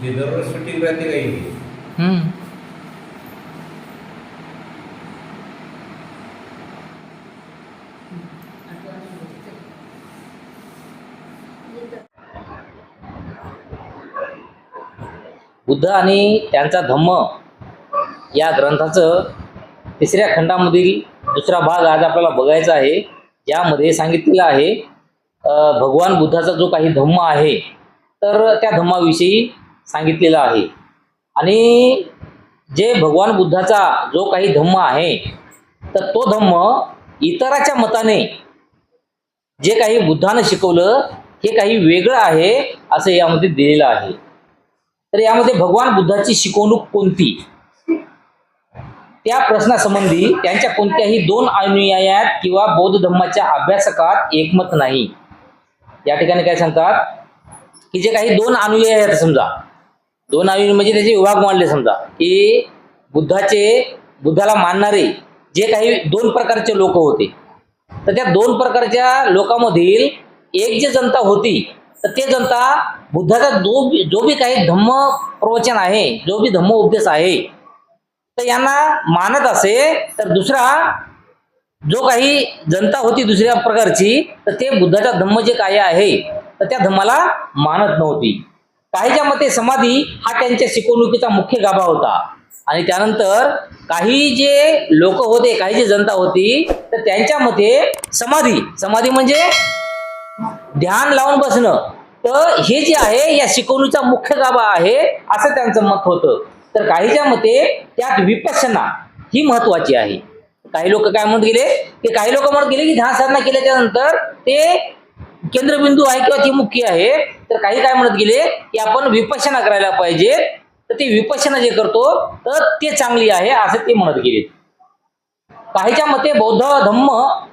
म्हणजे दररोज शूटिंग राहते काही. बुद्ध आणि त्यांचा धम्म या ग्रंथाचं तिसऱ्या खंडामधील दुसरा भाग आज आपल्याला बघायचा आहे, ज्यामध्ये सांगितलेलं आहे भगवान बुद्धाचा जो काही धम्म आहे तर त्या धम्माविषयी सांगितलेलं आहे. आणि जे भगवान बुद्धाचा जो काही धम्म आहे तर तो धम्म इतराच्या मताने जे काही बुद्धानं शिकवलं हे काही वेगळं आहे असं यामध्ये दिलेलं आहे. तर यामध्ये भगवान बुद्धाची शिकवणूक कोणती, त्या प्रश्नासंबंधी त्यांच्या कोणत्याही दोन अनुयायात किंवा बौद्ध धम्माच्या अभ्यासकात एकमत नाही. या ठिकाणी काय सांगतात की जे काही दोन अनुयायी आहेत, समजा दोन अनुयायी म्हणजे त्याचे विभाग मानले, समजा की बुद्धाला मानणारे जे काही दोन प्रकारचे लोक होते, तर त्या दोन प्रकारच्या लोकांमधील एक जे जनता होती तर ते जनता बुद्धाचा जो भी काही धम्म प्रवचन आहे, जो भी धम्म उपदेश आहे तर यांना मानत असे, तर दुसरा जो काही जनता होती दुसऱ्या प्रकारची तर ते बुद्धाचा धम्म जे काय आहे तर त्या धम्माला मानत नव्हती. काहीच्या मते समाधी हा त्यांच्या शिकवणुकीचा मुख्य गाभा होता. आणि त्यानंतर काही जे लोक होते, काही जे जनता होती तर त्यांच्या मते समाधी म्हणजे ध्यान लावून बसणं, तर हे जे आहे या शिकवणीचा मुख्य गाभा आहे असं त्यांचं मत होतं. तर काहीच्या मते त्यात विपश्यना ही महत्वाची आहे. काही लोक काय म्हणत गेले की काही लोक म्हणत गेले की ध्यान साधना केल्याच्या नंतर ते केंद्रबिंदू आहे किंवा ती मुख्य आहे. तर काही काय म्हणत गेले की आपण विपश्यना करायला पाहिजे, तर ते विपश्यना जे करतो तर ते चांगली आहे असं ते म्हणत गेले. काहीच्या मते बौद्ध धम्म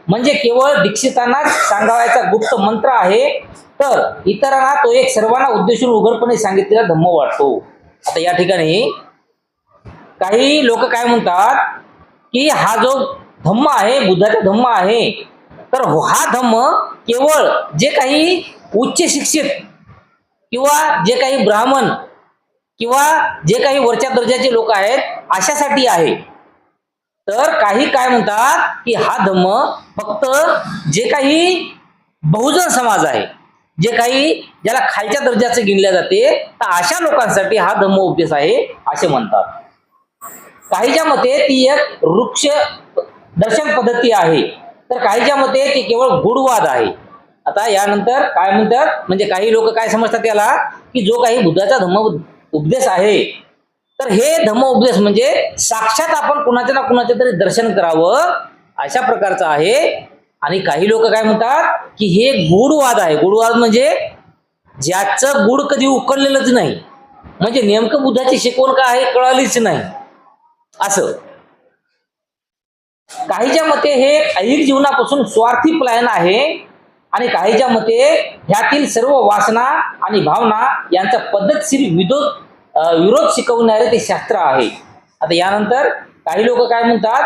म्हणजे केवळ दीक्षितांना सांगावायचा गुप्त मंत्र आहे, तर इतरांना तो एक सर्वांना उद्देशून उघडपणे सांगितलेला धम्म वाटतो. आता या ठिकाणी काही लोक काय म्हणतात की हा जो धम्म आहे बुद्धाचा धम्म आहे, तर हा धम्म केवळ जे काही उच्च शिक्षित किंवा जे काही ब्राह्मण किंवा जे काही वरच्या दर्जाचे लोक आहेत अशासाठी आहे. तर काही काय म्हणतात की हा धम्म फक्त जे काही बहुजन समाज आहे, जे काही ज्याला खालच्या दर्जाचे गिनले जाते, तर अशा लोकांसाठी हा धम्म उपदेश आहे असे म्हणतात. काहीच्या मते ती एक वृक्ष दर्शन पद्धती आहे, तर काहीच्या मते ती केवळ गूढवाद आहे. आता यानंतर काय म्हणतात, म्हणजे काही लोक काय समजतात याला की जो काही बुद्धाचा धम्म उपदेश आहे तर हे धम्म उपदेश म्हणजे साक्षात आपण कुणाच्या ना कुणाचे तरी दर्शन करावं अशा प्रकारचा आहे. आणि काही लोक काय म्हणतात की हे गूढवाद आहे. गूढवाद म्हणजे ज्याचं गूढ कधी उकळलेलंच नाही, म्हणजे नेमकं बुद्धाची शिकवण काय आहे कळालीच नाही असं. काहीच्या मते हे ऐहिक जीवनापासून स्वार्थी पलायन आहे, आणि काहीच्या मते ह्यातील सर्व वासना आणि भावना यांचा पद्धतशीर विरोध शिकवणारे ते शास्त्र आहे. आता यानंतर काही लोक काय म्हणतात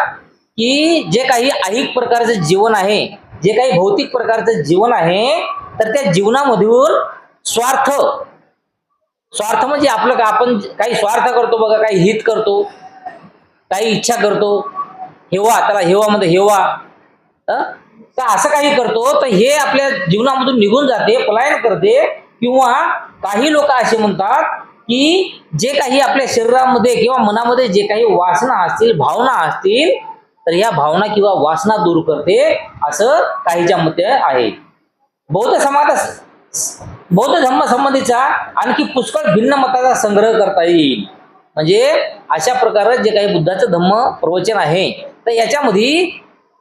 की जे काही ऐहिक प्रकारचं जीवन आहे, जे काही भौतिक प्रकारचं जीवन आहे, तर त्या जीवनामधून स्वार्थ म्हणजे आपलं आपण काही स्वार्थ करतो बघा, काही हित करतो, काही इच्छा करतो, हेवा, त्याला हेवामध्ये हेवा, तर असं काही करतो, तर हे आपल्या जीवनामधून निघून जाते, पलायन करते. किंवा काही लोक असे म्हणतात की जे काही आपल्या शरीरामध्ये किंवा मनामध्ये जे काही वासना असतील, भावना असतील, तर या भावना किंवा वासना दूर करते असं काहीच्या मते आहे. बौद्ध धम्म संबंधीचा आणखी पुष्कळ भिन्न मताचा संग्रह करता येईल. म्हणजे अशा प्रकारे जे काही बुद्धाचं धम्म प्रवचन आहे तर याच्यामध्ये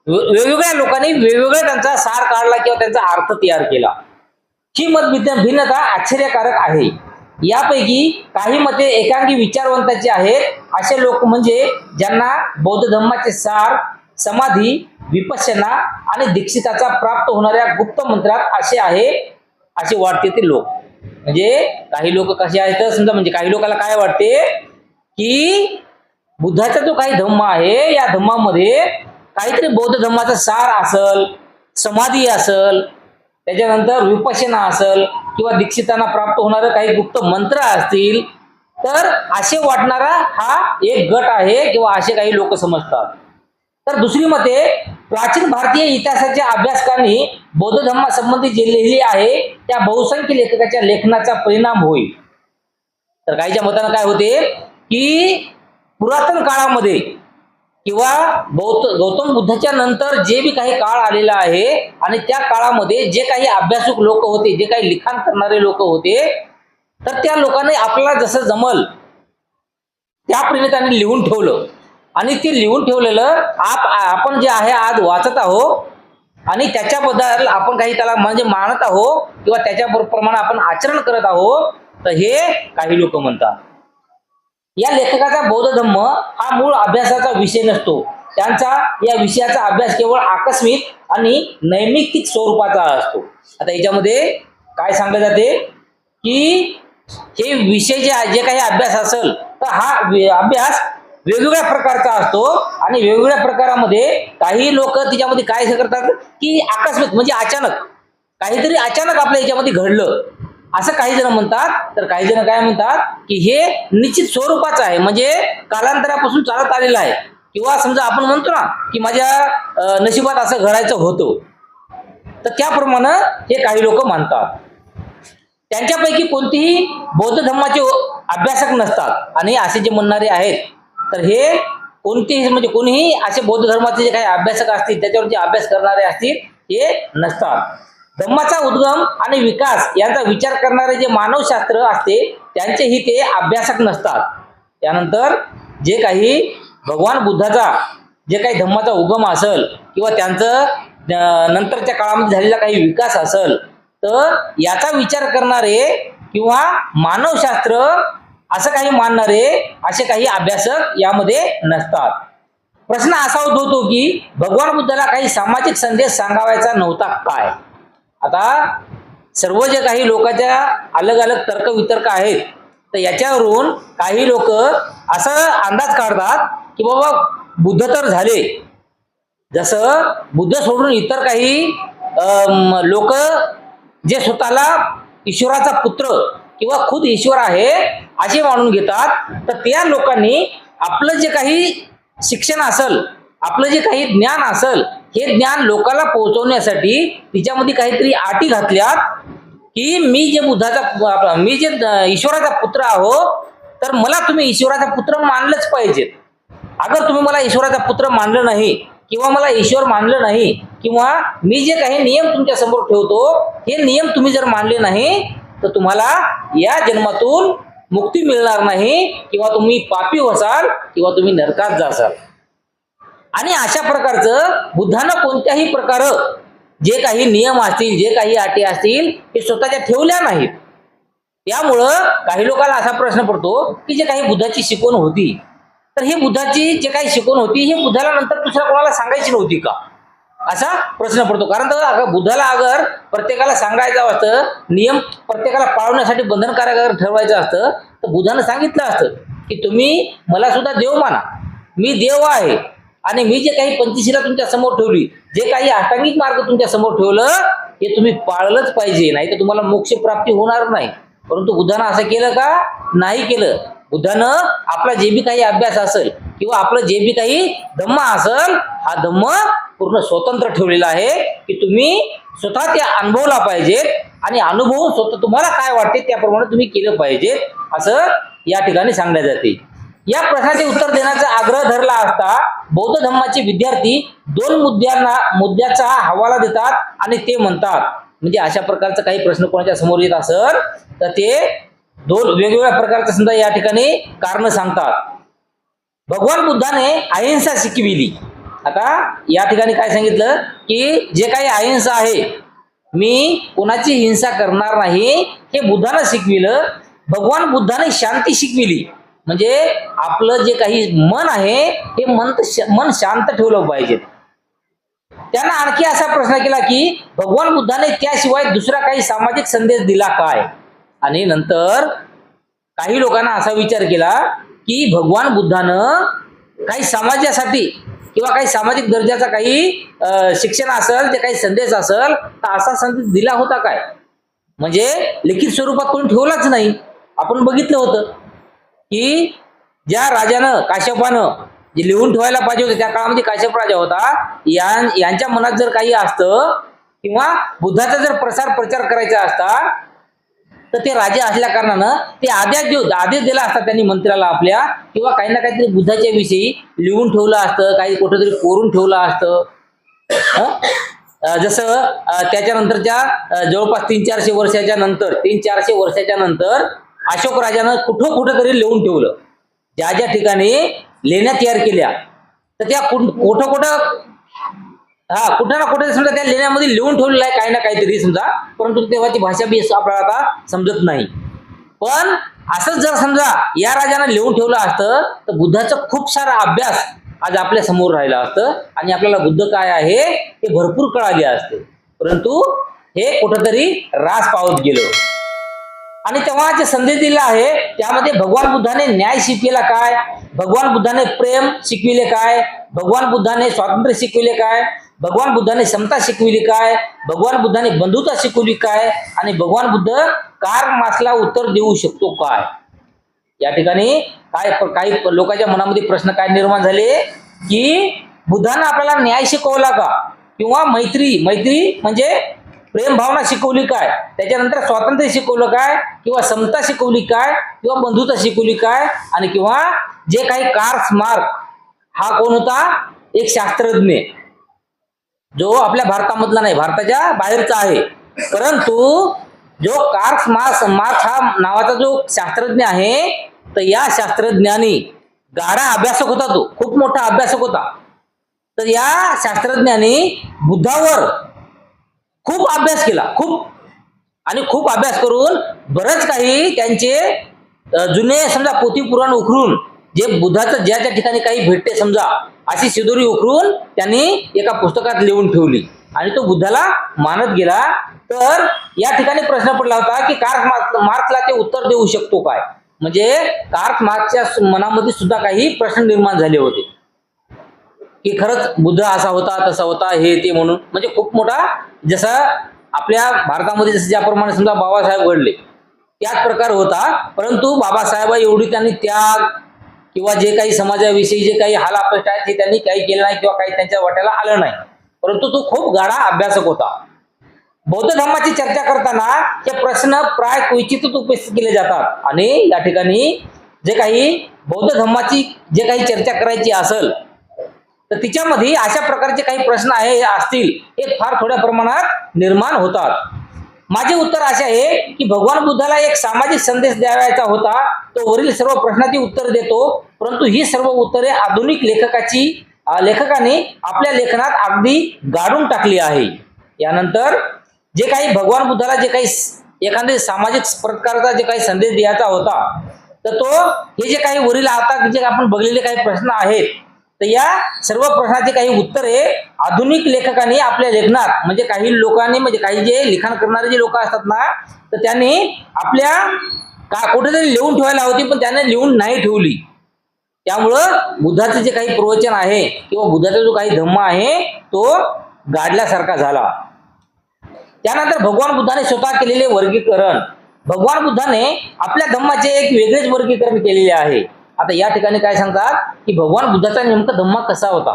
वेगवेगळ्या लोकांनी वेगवेगळा त्यांचा सार काढला किंवा त्यांचा अर्थ तयार केला. ही भिन्नता आश्चर्यकारक आहे. यापैकी काही मते एकांगी विचारवंताची आहेत. असे लोक म्हणजे ज्यांना बौद्ध धम्माचे सार समाधी, विपश्यना आणि दीक्षिताचा प्राप्त होणाऱ्या गुप्त मंत्रात असे वाटते ते लोक. म्हणजे काही लोक कसे आहेत समजा, म्हणजे काही लोकांना काय वाटते की बुद्धाचा जो काही धम्म आहे या धम्मामध्ये काहीतरी बौद्ध धम्माचा सार असल, समाधी असल, त्याच्यानंतर विपश्यना असल किंवा दीक्षितांना प्राप्त होणारे काही गुप्त मंत्र असतील, तर असे वाटणारा हा एक गट आहे किंवा असे काही लोक समजतात. तर दुसरी मते, प्राचीन भारतीय इतिहासाच्या अभ्यासकांनी बौद्ध धर्मासंबंधी जे लिहिले आहे त्या बहुसंख्य लेखकाच्या लेखनाचा परिणाम होईल. तर काहीच्या मतानं काय होते की पुरातन काळामध्ये किंवा गौतम बुद्धाच्या नंतर जे बी काही काळ आलेला आहे आणि त्या काळामध्ये जे काही अभ्यासक लोक होते, जे काही लिखाण करणारे लोक होते, तर त्या लोकांनी आपल्याला जसं जमल त्याप्रमाणे त्यांनी लिहून ठेवलं आणि ते लिहून ठेवलेलं आपण जे आहे आज वाचत आहोत आणि त्याच्याबद्दल आपण काही त्याला म्हणजे मानत आहोत किंवा त्याच्या प्रमाणे आपण आचरण करत आहोत. तर हे काही लोक म्हणतात. या लेखकाचा बौद्ध धम्म हा मूळ अभ्यासाचा विषय नसतो. त्यांचा या विषयाचा अभ्यास केवळ आकस्मिक आणि नैमित्तिक स्वरूपाचा असतो. आता याच्यामध्ये काय सांगले जाते की हे विषय जे काही अभ्यास असेल तर हा अभ्यास वेगवेगळ्या प्रकारचा असतो आणि वेगवेगळ्या प्रकारामध्ये काही लोक त्याच्यामध्ये काय करतात की आकस्मिक म्हणजे अचानक काहीतरी अचानक आपल्या याच्यामध्ये घडलं असं काही जण म्हणतात. तर काही जण काय म्हणतात की हे निश्चित स्वरूपाचं आहे, म्हणजे कालांतरापासून चालत आलेलं आहे किंवा समजा आपण म्हणतो ना की माझ्या नशिबात असं घडायचं होतं, तर त्याप्रमाणे हे काही लोक मानतात. त्यांच्यापैकी कोणतेही बौद्ध धर्माचे अभ्यासक नसतात आणि असे जे म्हणणारे आहेत तर हे कोणतेही म्हणजे कोणीही असे बौद्ध धर्माचे जे काही अभ्यासक असतील त्याच्यावर जे अभ्यास करणारे असतील हे नसतात. धम्माचा उद्गम आणि विकास यांचा विचार करणारे जे मानवशास्त्र असते त्यांचेही ते अभ्यासक नसतात. त्यानंतर जे काही भगवान बुद्धाचा जे काही धम्माचा उगम असेल किंवा त्यांचं नंतरच्या काळामध्ये झालेला काही विकास असेल तर याचा विचार करणारे किंवा मानवशास्त्र असं काही मानणारे असे काही अभ्यासक यामध्ये नसतात. प्रश्न असा उद्भवतो की भगवान बुद्धाला काही सामाजिक संदेश सांगावायचा नव्हता काय? आता सर्व जे काही लोकांच्या अलग अलग तर्क वितर्क आहेत तर याच्यावरून काही लोक असा अंदाज काढतात की बाबा बुद्ध तर झाले, जसं बुद्ध सोडून इतर काही लोक जे स्वतःला ईश्वराचा पुत्र किंवा खुद ईश्वर आहे असे मानून घेतात, तर त्या लोकांनी आपलं जे काही शिक्षण असेल, आपलं जे काही ज्ञान असेल, हे ज्ञान लोकांना पोहोचवण्यासाठी तिच्यामध्ये काहीतरी अटी घातल्यात की मी जे ईश्वराचा पुत्र आहो तर मला तुम्ही ईश्वराचा पुत्र मानलंच पाहिजे. अगर तुम्ही मला ईश्वराचा पुत्र मानलं नाही किंवा मला ईश्वर मानलं नाही किंवा मी जे काही नियम तुमच्या समोर ठेवतो हे नियम तुम्ही जर मानले नाही तर तुम्हाला या जन्मातून मुक्ती मिळणार नाही किंवा तुम्ही पापी होसाल किंवा तुम्ही नरकात जासाल. आणि अशा प्रकारचं बुद्धानं कोणत्याही प्रकार जे काही नियम असतील, जे काही अटी असतील ते स्वतःच्या ठेवल्या नाहीत. त्यामुळं काही लोकांना असा प्रश्न पडतो की जे काही बुद्धाची शिकवण होती तर ही बुद्धाची जे काही शिकवण होती हे बुद्धाला नंतर दुसऱ्या कोणाला सांगायची नव्हती का, असा प्रश्न पडतो. कारण तर बुद्धाला अगर प्रत्येकाला सांगायचं असतं, नियम प्रत्येकाला पाळवण्यासाठी बंधनकारक अगर ठरवायचं असतं तर बुद्धानं सांगितलं असतं की तुम्ही मला सुद्धा देव माना, मी देव आहे आणि मी जे काही पंचशिला तुमच्या समोर ठेवली, जे काही अष्टांगिक मार्ग तुमच्या समोर ठेवलं हे तुम्ही पाळलंच पाहिजे, नाही तर तुम्हाला मोक्ष प्राप्ती होणार नाही. परंतु बुद्धानं असं केलं का? नाही केलं. बुद्धानं आपला जे बी काही अभ्यास असेल किंवा आपलं जे बी काही धम्म असेल हा धम्म पूर्ण स्वतंत्र ठेवलेला आहे की तुम्ही स्वतः ते अनुभवला पाहिजे आणि अनुभवून स्वतः तुम्हाला काय वाटते त्याप्रमाणे तुम्ही केलं पाहिजे असं या ठिकाणी सांगण्यात जाते. या प्रश्नाचे उत्तर देण्याचा आग्रह धरला असता बौद्ध धर्माचे विद्यार्थी दोन मुद्द्याचा हवाला देतात आणि ते म्हणतात, म्हणजे अशा प्रकारचा काही प्रश्न कोणाच्या समोर येत असेल तर ते दोन वेगवेगळ्या प्रकारचे समजा या ठिकाणी कारण सांगतात. भगवान बुद्धाने अहिंसा शिकविली. आता या ठिकाणी काय सांगितलं की जे काही अहिंसा आहे, मी कोणाची हिंसा करणार नाही हे बुद्धानं शिकविलं. भगवान बुद्धाने शांती शिकविली, म्हणजे आपलं जे काही मन आहे हे मन शांत ठेवलं पाहिजे. त्यांना आणखी असा प्रश्न केला की भगवान बुद्धाने त्याशिवाय दुसरा काही सामाजिक संदेश दिला काय? आणि नंतर काही लोकांना असा विचार केला की भगवान बुद्धानं काही समाजासाठी किंवा काही सामाजिक दर्जाचा काही शिक्षण असेल, ते काही संदेश असेल तर असा संदेश दिला होता काय? म्हणजे लिखित स्वरूपात कोणी ठेवलाच नाही, आपण बघितलं होतं. की ज्या राजानं काश्यपानं जे लिहून ठेवायला पाहिजे होतं त्या काळामध्ये काश्यप राजा होता, यांच्या मनात जर काही असतं किंवा बुद्धाचा जर प्रचार करायचा असता तर ते राजा असल्या कारणानं ते आदेश दिला असता त्यांनी मंत्र्याला आपल्या, किंवा काही ना काहीतरी बुद्धाच्या विषयी लिहून ठेवलं असतं, काही कुठेतरी कोरून ठेवलं असतं. जसं त्याच्यानंतरच्या जवळपास 300-400 वर्षाच्या नंतर अशोक राजानं कुठं तरी लिहून ठेवलं. ज्या ज्या ठिकाणी लेण्या तयार केल्या तर त्या कुठं ना कुठे समजा त्या लेण्यामध्ये लिहून ठेवलेलं आहे काही ना काहीतरी समजा, परंतु तेव्हाची भाषा बी आपल्याला आता समजत नाही. पण असंच जर समजा या राजानं लिहून ठेवलं असतं तर बुद्धाचं खूप सारा अभ्यास आज आपल्या समोर राहिला असतं आणि आपल्याला बुद्ध काय आहे हे भरपूर कळाले असते. परंतु हे कुठंतरी रास पावत गेलो. आणि तेव्हा जे संदेश दिला आहे त्यामध्ये भगवान बुद्धाने न्याय शिकविला काय, भगवान बुद्धाने प्रेम शिकविले काय, भगवान बुद्धाने स्वातंत्र्य शिकविले काय, भगवान बुद्धाने समता शिकविली काय, भगवान बुद्धाने बंधुता शिकवली काय, आणि भगवान बुद्ध कार्ल मार्क्सला उत्तर देऊ शकतो काय. या ठिकाणी काही लोकांच्या मनामध्ये प्रश्न काय निर्माण झाले की बुद्धाने आपल्याला न्याय शिकवला का, किंवा मैत्री म्हणजे प्रेम भावना शिकवली काय, त्याच्यानंतर स्वातंत्र्य शिकवलं काय, किंवा समता शिकवली काय, किंवा बंधुता शिकवली काय, आणि किंवा जे काही कार्ल मार्क्स हा कोण होता, एक शास्त्रज्ञ जो आपल्या भारतामधला नाही, भारताच्या बाहेरचा आहे. परंतु जो कार्ल मार्क्स हा नावाचा जो शास्त्रज्ञ आहे तर या शास्त्रज्ञानी गाढा अभ्यासक होता, तो खूप मोठा अभ्यासक होता. तर या शास्त्रज्ञानी बुद्धावर खूप अभ्यास केला, खूप अभ्यास करून बरंच काही त्यांचे जुने समजा पोथी पुराण उखरून जे बुद्धाचं ज्या ठिकाणी काही भेटते समजा अशी शिदोरी उखरून त्यांनी एका पुस्तकात लिहून ठेवली आणि तो बुद्धाला मानत गेला. तर या ठिकाणी प्रश्न पडला होता की कार्ल मार्क्सला ते उत्तर देऊ शकतो काय, म्हणजे कार्ल मार्क्सच्या मनामध्ये सुद्धा काही प्रश्न निर्माण झाले होते की खरंच बुद्ध असा होता तसा होता हे ते म्हणून. म्हणजे खूप मोठा जसा आपल्या भारतामध्ये जसं ज्याप्रमाणे समजा बाबासाहेब घडले त्याच प्रकार होता. परंतु बाबासाहेब एवढी त्यांनी त्याग किंवा जे काही समाजाविषयी जे काही हाल अपेष्ट आहेत ते त्यांनी काही केलं नाही किंवा काही त्यांच्या वाट्याला आलं नाही. परंतु तो खूप गाढा अभ्यासक होता. बौद्ध धर्माची चर्चा करताना हे प्रश्न प्राय क्वचितच उपस्थित केले जातात आणि या ठिकाणी जे काही बौद्ध धर्माची जे काही चर्चा करायची असेल तर तिच्यामध्ये अशा प्रकारचे काही प्रश्न असतील हे फार थोड्या प्रमाणात निर्माण होतात. माझे उत्तर असे आहे की भगवान बुद्धाला एक सामाजिक संदेश द्यायचा होता, तो वरील सर्व प्रश्नांची उत्तर देतो. परंतु ही सर्व उत्तरे आधुनिक लेखकाने आपल्या लेखनात अगदी गाडून टाकली आहे. यानंतर जे काही भगवान बुद्धाला जे काही एखाद्या सामाजिक प्रकारचा जे काही संदेश द्यायचा होता तर तो हे जे काही वरील आता जे आपण बघलेले काही प्रश्न आहेत तर या सर्व प्रश्नाचे काही उत्तरे आधुनिक लेखकांनी आपल्या लेखनात म्हणजे काही लोकांनी म्हणजे काही जे लिखाण करणारे जे लोक असतात ना तर त्यांनी आपल्या कुठेतरी लिहून ठेवायला होती पण त्याने लिहून नाही ठेवली. त्यामुळं बुद्धाचे जे काही प्रवचन आहे किंवा बुद्धाचा जो काही धम्म आहे तो गाडल्यासारखा झाला. त्यानंतर भगवान बुद्धाने स्वतः केलेले वर्गीकरण, भगवान बुद्धाने आपल्या धम्माचे एक वेगळेच वर्गीकरण केलेले आहे. आता या ठिकाणी काय सांगतात की भगवान बुद्धाचा नेमका धम्मा कसा होता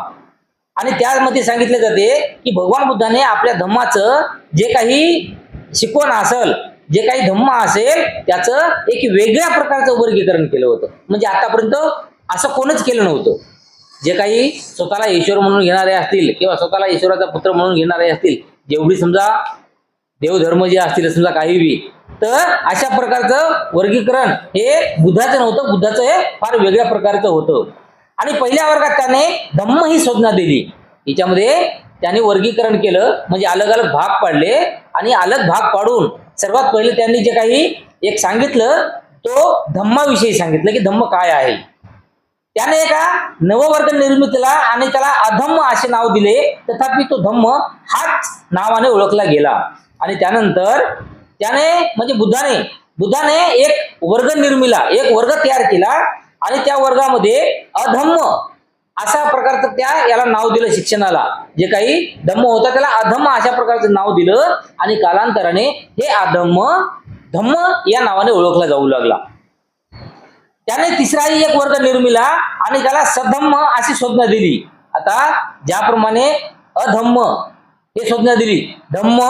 आणि त्यामध्ये सांगितले जाते की भगवान बुद्धाने आपल्या धम्माचं जे काही शिकवण असेल जे काही धम्म असेल त्याचं एक वेगळ्या प्रकारचं वर्गीकरण केलं होतं. म्हणजे आतापर्यंत असं कोणच केलं नव्हतं. जे काही स्वतःला ईश्वर म्हणून घेणारे असतील किंवा स्वतःला ईश्वराचा पुत्र म्हणून घेणारे असतील, जेवढी समजा देवधर्म जे असतील समजा काही बी, तर अशा प्रकारचं वर्गीकरण हे बुद्धाचं नव्हतं. बुद्धाचं हे फार वेगळ्या प्रकारचं होतं. आणि पहिल्या वर्गात त्याने धम्म ही संज्ञा दिली. याच्यामध्ये त्याने वर्गीकरण केलं म्हणजे अलग अलग भाग पाडले आणि अलग भाग पाडून सर्वात पहिले त्यांनी जे काही एक सांगितलं तो धम्माविषयी सांगितलं की धम्म काय आहे. त्याने एका नववर्ग निर्मितीला आणि त्याला अधम्म असे नाव दिले. तथापि तो धम्म हाच नावाने ओळखला गेला. आणि त्यानंतर त्याने म्हणजे बुद्धाने एक वर्ग निर्मिला, एक वर्ग तयार केला आणि त्या वर्गामध्ये अधम्म अशा प्रकारचं याला नाव दिलं. शिक्षणाला जे काही धम्म होता त्याला अधम्म अशा प्रकारचं नाव दिलं आणि कालांतराने हे अधम्म धम्म या नावाने ओळखला जाऊ लागला. त्याने तिसराही एक वर्ग निर्मिला आणि त्याला सधम्म अशी संज्ञा दिली. आता ज्याप्रमाणे अधम्म हे संज्ञा दिली, धम्म,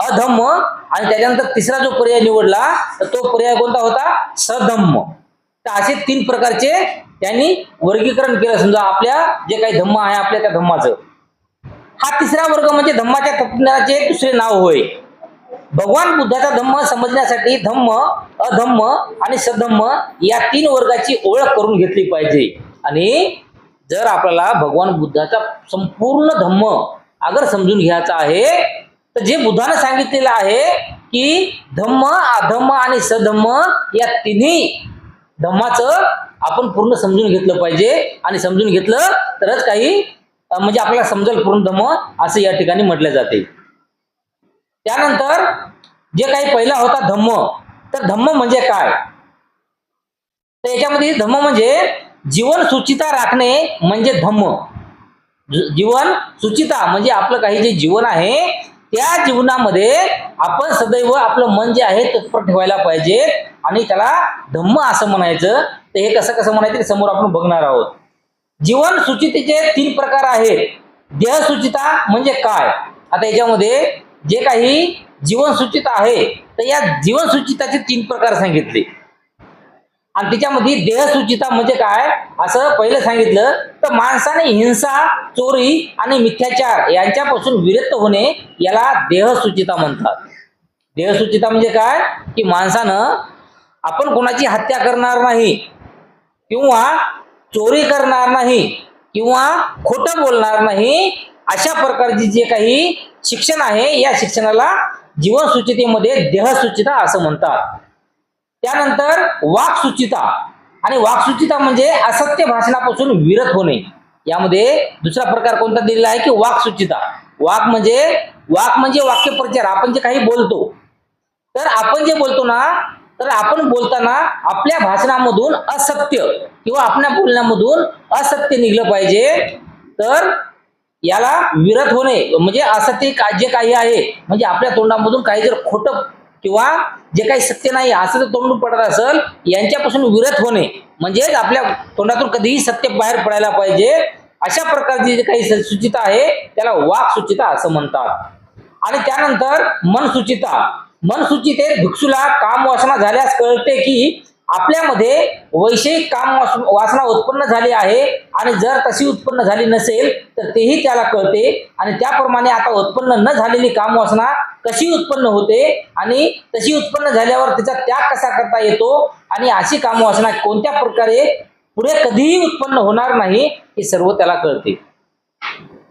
अधम्म, आणि त्याच्यानंतर तिसरा जो पर्याय निवडला तर तो पर्याय कोणता होता? सधम्म. तर असे 3 प्रकारचे त्यांनी वर्गीकरण केलं. समजा आपल्या जे काही धम्म आहे आपल्या त्या धम्माचं, हा तिसरा वर्ग म्हणजे धम्माच्या तत्वज्ञानाचे दुसरे नाव होय. भगवान बुद्धाचा धम्म समजण्यासाठी धम्म, अधम्म आणि सधम्म या 3 वर्गाची ओळख करून घेतली पाहिजे. आणि जर आपल्याला भगवान बुद्धाचा संपूर्ण धम्म अगर समजून घ्यायचा आहे तर जे बुद्धाने सांगितलेलं आहे की धम्म, अधम्म आणि सधम्म या तिन्ही धम्माचं आपण पूर्ण समजून घेतलं पाहिजे. आणि समजून घेतलं तरच काही म्हणजे आपल्याला समजेल पूर्ण धम्म असं या ठिकाणी म्हटले जाते. त्यानंतर जे काही पहिला होता धम्म, तर धम्म म्हणजे काय? तर याच्यामध्ये धम्म म्हणजे जीवन सुचिता राखणे म्हणजे धम्म. जीवन सुचिता म्हणजे आपलं काही जे जीवन आहे त्या जीवनामध्ये आपण सदैव आपलं मन जे आहे तत्पर ठेवायला पाहिजे आणि त्याला धम्म असं म्हणायचं. तर हे कसं म्हणायचं ते समोर आपण बघणार आहोत. जीवन सुचितेचे 3 प्रकार आहेत. देह सुचिता म्हणजे काय? आता याच्यामध्ये जे काही जीवन सुचिता आहे तर या जीवन सुचिताचे 3 प्रकार सांगितले. आणि त्याच्यामध्ये देह सुचिता म्हणजे काय असं पहिलं सांगितलं तर माणसाने हिंसा, चोरी आणि मिथ्याचार यांच्यापासून विरत होणे याला देह सुचिता म्हणतात. देह सुचिता म्हणजे काय की माणसानं आपण कोणाची हत्या करणार नाही किंवा चोरी करणार नाही किंवा खोटं बोलणार नाही, अशा प्रकारची जे काही शिक्षण आहे या शिक्षणाला जीवन सुचितेमध्ये देह सुचिता असं म्हणतात. त्यानंतर वाक सुचिता, आणि वाक सुचिता म्हणजे असत्य भाषणापासून विरत होणे. यामध्ये दुसरा प्रकार कोणता दिलेला आहे की वाक सुचिता. वाक म्हणजे वाक्यप्रचार. आपण जे काही बोलतो तर आपण जे बोलतो ना तर आपण बोलताना आपल्या भाषणामधून असत्य किंवा आपल्या बोलण्यामधून असत्य निघलं पाहिजे. तर याला विरत होणे म्हणजे असत्य जे काही आहे म्हणजे आपल्या तोंडामधून काही जर खोटं किंवा जे काही सत्य नाही असं जर तोंडून पडत असेल यांच्यापासून विरत होणे म्हणजेच आपल्या तोंडातून कधीही सत्य बाहेर पडायला पाहिजे. अशा प्रकारची जे काही सुचिता आहे त्याला वाक सुचिता असं म्हणतात. आणि त्यानंतर मन सुचिता. मन सुचितेत भिक्षूला काम वासना झाल्यास कळते की आपल्यामध्ये वैषयिक काम वासना उत्पन्न झाली आहे आणि जर तशी उत्पन्न झाली नसेल तर तेही त्याला कळते. आणि त्याप्रमाणे आता उत्पन्न न झालेली काम वासना कशी उत्पन्न होते आणि तशी उत्पन्न झाल्यावर त्याचा त्याग कसा करता येतो आणि अशी काम वासना कोणत्या प्रकारे पुढे कधीही उत्पन्न होणार नाही हे सर्व त्याला कळते.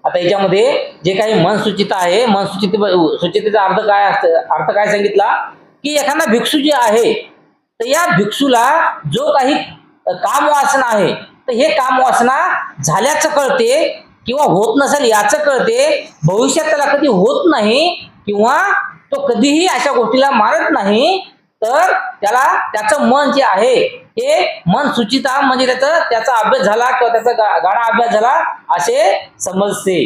आता याच्यामध्ये जे काही मन सुचिता आहे, मन सुचितेचा अर्थ काय सांगितला की एखादा भिक्षू जे आहे तर या भिक्षूला जो काही काम वासना आहे तर हे काम वासना झाल्याचं कळते किंवा होत नसेल याचं कळते. भविष्यात त्याला कधी होत नाही किंवा तो कधीही अशा गोष्टीला मानत नाही. तर त्याला त्याचं मन जे आहे हे मन सुचिता म्हणजे त्याचा अभ्यास झाला किंवा त्याचा गाढा अभ्यास झाला असे समजते.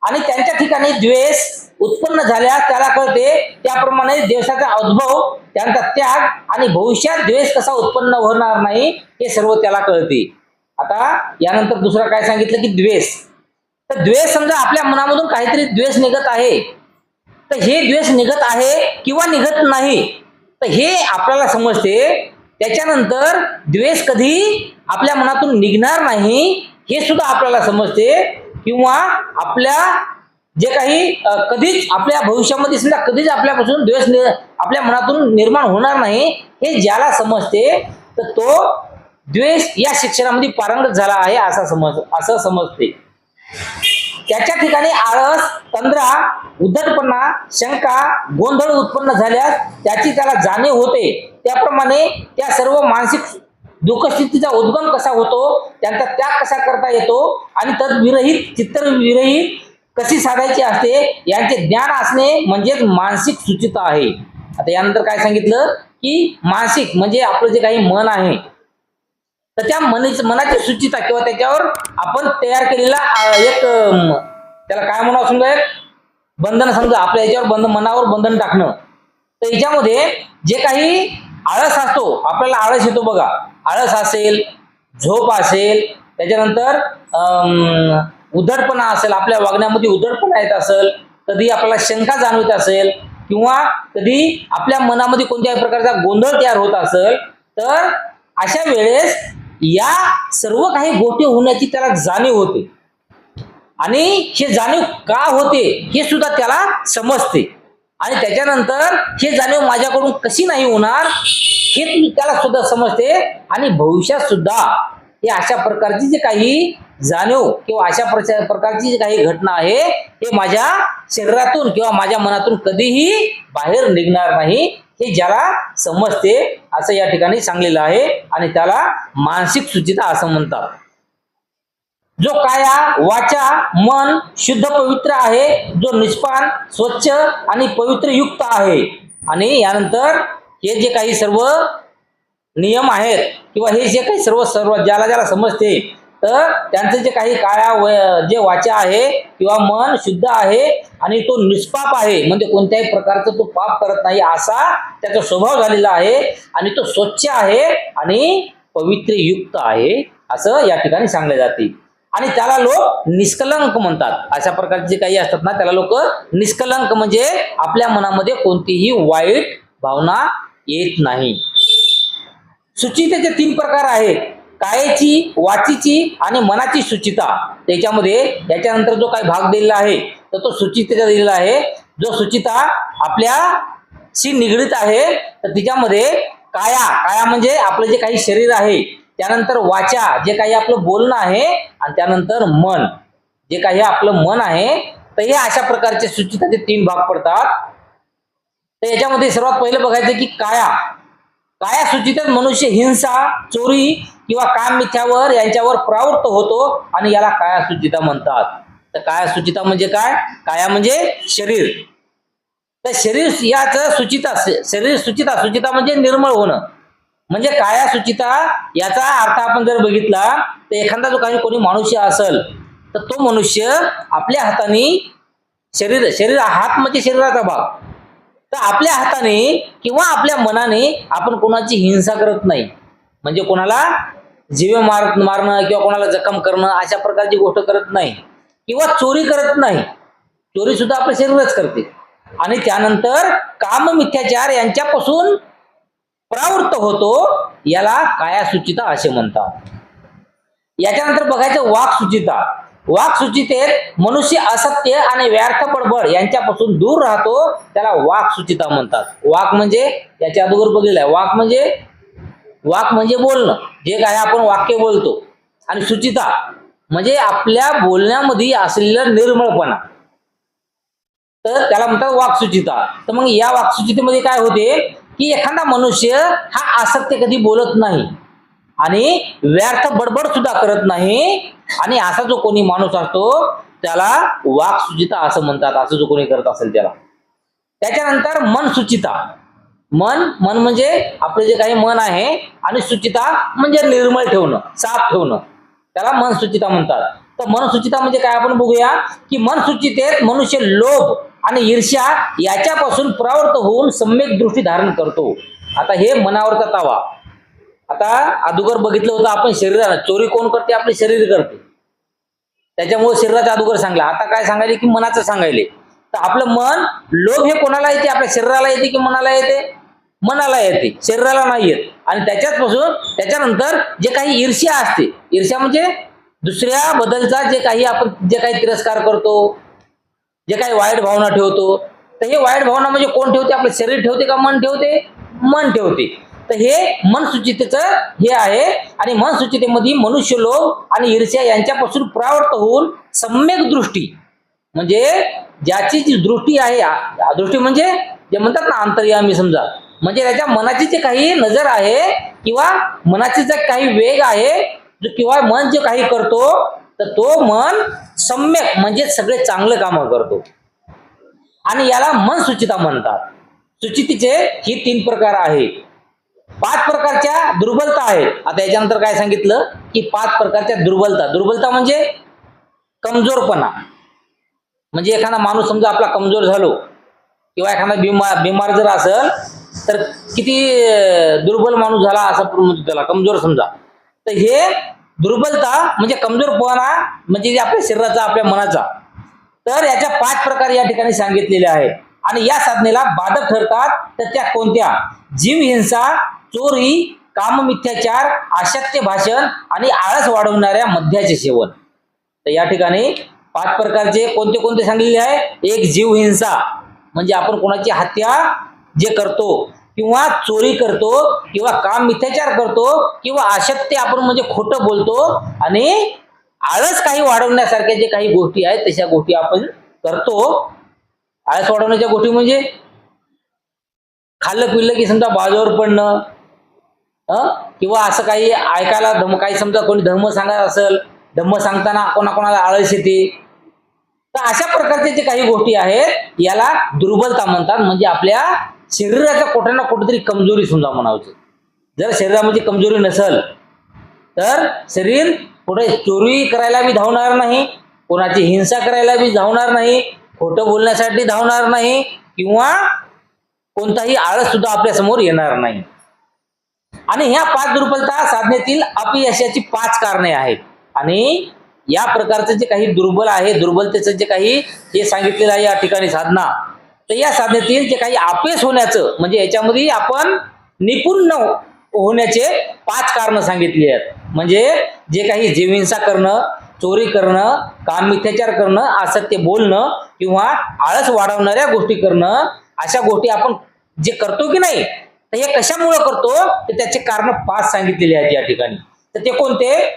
आणि त्यांच्या ठिकाणी द्वेष उत्पन्न झाल्यास त्याला कळते. त्याप्रमाणे द्वेषाचा उद्भव, त्यांचा त्याग आणि भविष्यात द्वेष कसा उत्पन्न होणार नाही हे सर्व त्याला कळते. आता यानंतर दुसरा काय सांगितलं की द्वेष. तर द्वेष समजा आपल्या मनामधून काहीतरी द्वेष निघत आहे तर हे द्वेष निघत आहे किंवा निघत नाही तर हे आपल्याला समजते. त्याच्यानंतर द्वेष कधी आपल्या मनातून निघणार नाही हे सुद्धा आपल्याला समजते. किंवा आपल्या जे काही कधीच आपल्या भविष्यामध्ये सुद्धा कधीच आपल्यापासून द्वेष आपल्या मनातून निर्माण होणार नाही हे ज्याला समजते तर तो द्वेष या शिक्षणामध्ये पारंगत झाला आहे असं समजते. त्याच्या ठिकाणी आळस, तंद्रा, उद्धटपणा, शंका, गोंधळ उत्पन्न झाल्यास त्याची त्याला जाणीव होते. त्याप्रमाणे त्या सर्व मानसिक दुःखस्थितीचा उद्गम कसा होतो, त्यांचा त्याग कसा करता येतो आणि तद्विरहित चित्तविरहित कशी साधायची असते यांचे ज्ञान असणे म्हणजेच मानसिक सुचिता आहे. आता यानंतर काय सांगितलं की मानसिक म्हणजे आपलं जे काही मन आहे तर त्या मनाची सुचिता किंवा त्याच्यावर आपण तयार केलेला एक त्याला काय म्हणावं समजा एक बंधन, समजा आपल्या याच्यावर मनावर बंधन टाकणं. तर याच्यामध्ये जे काही आळस असतो, आपल्याला आळस येतो बघा, आळस असेल, झोप असेल, त्याच्यानंतर उद्धटपणा असेल, आपल्या वागण्यामध्ये उद्धटपणा येत असेल, कधी आपल्याला शंका जाणवत असेल, किंवा कधी आपल्या मनामध्ये कोणत्याही प्रकारचा गोंधळ तयार होत असेल, तर अशा वेळेस या सर्व काही गोष्टी होण्याची त्याला जाणीव होते. आणि हे जाणीव का होते हे सुद्धा त्याला समजते. आणि त्याच्यानंतर हे जाणीव माझ्याकडून कशी नाही होणार हे त्याला सुद्धा समजते. आणि भविष्यात सुद्धा हे अशा प्रकारची जे काही जाणीव किंवा अशा प्रकारची जी काही घटना आहे हे माझ्या शरीरातून किंवा माझ्या मनातून कधीही बाहेर निघणार नाही, हे ज्याला समजते असं या ठिकाणी सांगलेलं आहे. आणि त्याला मानसिक सुचिता असं म्हणतात. जो काया वाचा मन शुद्ध पवित्र आहे, जो निष्पान स्वच्छ आणि पवित्र युक्त आहे. आणि यानंतर हे जे काही सर्व नियम आहेत किंवा हे जे काही सर्व ज्याला समजते, तर त्यांचं जे काही काया जे वाचा आहे किंवा मन शुद्ध आहे आणि तो निष्पाप आहे, म्हणजे कोणत्याही प्रकारचं तो पाप करत नाही असा त्याचा स्वभाव झालेला आहे. आणि तो स्वच्छ आहे आणि पवित्र युक्त आहे असं या ठिकाणी सांगले जाते. आणि त्याला लोक निष्कलंक म्हणतात. अशा प्रकारचे जे काही असतात ना त्याला लोक निष्कलंक, म्हणजे आपल्या मनामध्ये कोणतीही वाईट भावना येत नाही. सुचितेचे 3 प्रकार आहेत, कायेची, वाचीची आणि मनाची सुचिता. त्याच्यामध्ये याच्यानंतर जो काही भाग दिलेला आहे तर तो सुचितेचा दिलेला आहे. जो सुचिता आपल्याशी निगडीत आहे तर तिच्यामध्ये काया म्हणजे आपलं जे काही शरीर आहे, त्यानंतर वाचा जे काही आपलं बोलणं आहे, आणि त्यानंतर मन जे काही आपलं मन आहे. तर हे अशा प्रकारचे सुचिताचे 3 भाग पडतात. तर याच्यामध्ये सर्वात पहिलं बघायचं की काया सुचितेत मनुष्य हिंसा, चोरी किंवा काम मिथ्यावर यांच्यावर प्रवृत्त होतो आणि याला काया सुचिता म्हणतात. तर काया सुचिता म्हणजे काय? काया म्हणजे शरीर. तर शरीर याचं सुचिता म्हणजे निर्मळ होणं. म्हणजे काया सुचिता याचा अर्थ आपण जर बघितला तर एखादा जो काही कोणी मनुष्य असेल तर तो मनुष्य आपल्या हाताने शरीर हात म्हणजे शरीराचा भाग, तर आपल्या हाताने किंवा आपल्या मनाने आपण कोणाची हिंसा करत नाही. म्हणजे कोणाला जीवे मारणं किंवा कोणाला जखम करणं अशा प्रकारची गोष्ट करत नाही, किंवा चोरी करत नाही. चोरी सुद्धा आपलं शरीरच करते. आणि त्यानंतर काम मिथ्याचार यांच्यापासून प्रवृत्त होतो, याला काया सुचिता असे म्हणतात. याच्यानंतर बघायचं वाक सुचितेत मनुष्य असत्य आणि व्यर्थ बडबड यांच्यापासून दूर राहतो, त्याला वाक सुचिता म्हणतात. वाक म्हणजे याच्या अगोदर बघितलं आहे, वाक म्हणजे बोलणं, जे काय आपण वाक्य बोलतो. आणि सुचिता म्हणजे आपल्या बोलण्यामध्ये असलेलं निर्मळपणा, तर त्याला म्हणतात वाकसुचिता. तर मग या वाकसुचितेमध्ये काय होते की एखादा मनुष्य हा असत्य कधी बोलत नाही आणि व्यर्थ बडबड सुद्धा करत नाही. आणि असा जो कोणी माणूस असतो त्याला वाकसुचिता असं म्हणतात, असं जो कोणी करत असेल त्याला. त्याच्यानंतर मन सुचिता. मन म्हणजे आपलं जे काही मन आहे, आणि सुचिता म्हणजे निर्मळ ठेवणं, साफ ठेवणं, त्याला मन सुचिता म्हणतात. तर मन सुचिता म्हणजे काय आपण बघूया की मन सुचितेत मनुष्य लोभ आणि ईर्ष्या याच्यापासून प्रवृत्त होऊन सम्यक दृष्टी धारण करतो. आता हे मनावरचा तावा. आता अगोदर बघितलं होतं आपण शरीराला, चोरी कोण करते? आपले शरीर करते. त्याच्यामुळे शरीराचा अगोदर सांगला. आता काय सांगायले की मनाचं सांगायले. तर आपलं मन, लोभ हे कोणाला येते? आपल्या शरीराला येते की मनाला येते? मनाला येते, शरीराला नाही येत. आणि त्याच्यानंतर जे काही ईर्ष्या असते, ईर्ष्या म्हणजे दुसऱ्या बद्दलचा जे काही तिरस्कार करतो, जे काही वाईट भावना ठेवतो, तर हे वाईट भावना म्हणजे कोण ठेवते? आपलं शरीर ठेवते का मन ठेवते? मन ठेवते. तर हे मन सुचितेचं हे आहे. आणि मन सुचितेमध्ये मनुष्य लोभ आणि ईर्ष्या यांच्यापासून प्रवृत्त होऊन सम्यक दृष्टी, म्हणजे ज्याची जी दृष्टी आहे, दृष्टी म्हणजे जे म्हणतात ना अंतर्यामी, समजा म्हणजे त्याच्या मनाची जे काही नजर आहे किंवा मनाची जे काही वेग आहे, किंवा मन जे काही करतो, तर तो मन सम्यक म्हणजे सगळे चांगले कामं करतो. आणि याला मन सुचिता म्हणतात. सुचितेचे ही 3 प्रकार आहेत. 5 प्रकारच्या दुर्बलता आहेत. आता याच्यानंतर काय सांगितलं की 5 प्रकारच्या दुर्बलता म्हणजे कमजोरपणा. म्हणजे एखादा माणूस समजा आपला कमजोर झालो, किंवा एखादा बिमार जर असेल तर किती दुर्बल माणूस झाला असं म्हणतो त्याला, कमजोर समजा. तर हे दुर्बलता म्हणजे कमजोरपणा म्हणजे जे आपल्या शरीराचा, आपल्या मनाचा. तर याच्या 5 प्रकार या ठिकाणी सांगितलेले आहेत. आणि या साधनेला बाधक ठरतात तर त्या कोणत्या? जीव हिंसा, चोरी, काममिथ्याचार, अशक्य भाषण आणि आळस वाढवणाऱ्या मद्याचे सेवन. तर या ठिकाणी 5 प्रकारचे कोणते कोणते सांगितलेले आहे? एक, जीव हिंसा म्हणजे आपण कोणाची हत्या जे करतो किंवा चोरी करतो किंवा काम मिथ्याचार करतो किंवा असत्य आपण म्हणजे खोटं बोलतो. आणि आळस काही वाढवण्यासारख्या जे काही गोष्टी आहेत तशा गोष्टी आपण करतो. आळस वाढवण्याच्या गोष्टी म्हणजे खाल्लं पिल्लं की समजा बाजूवर पडणं, किंवा असं काही ऐकायला काही समजा कोणी धर्म सांगत असेल, धर्म सांगताना कोणाकोणाला आळस येते. तर अशा प्रकारचे जे काही गोष्टी आहेत याला दुर्बलता म्हणतात. म्हणजे आपल्या शरीराचा कुठे ना कुठेतरी कमजोरी समजा म्हणायचं. जर शरीरामध्ये कमजोरी नसेल तर शरीर कुठे चोरी करायला बी धावणार नाही, कोणाची हिंसा करायला बी धावणार नाही, खोटं बोलण्यासाठी धावणार नाही किंवा कोणताही आळस सुद्धा आपल्या समोर येणार नाही. आणि ह्या 5 दुर्बलता साधनेतील अपयशाची 5 कारणे आहेत. आणि या प्रकारचं जे काही दुर्बल आहे, दुर्बलतेचं जे काही हे सांगितलेलं आहे या ठिकाणी साधना, तर या साधनेतील जे काही अपयश होण्याचं म्हणजे याच्यामध्ये आपण निपुण होण्याचे 5 कारण सांगितली आहेत. म्हणजे जे काही जीवहिंसा करणं, चोरी करणं, काम मिथ्याचार करणं, असत्य बोलणं किंवा आळस वाढवणाऱ्या गोष्टी करणं, अशा गोष्टी आपण जे करतो की नाही, तर हे कशामुळे करतो तर त्याचे कारण 5 सांगितलेले आहेत या ठिकाणी. तर ते कोणते?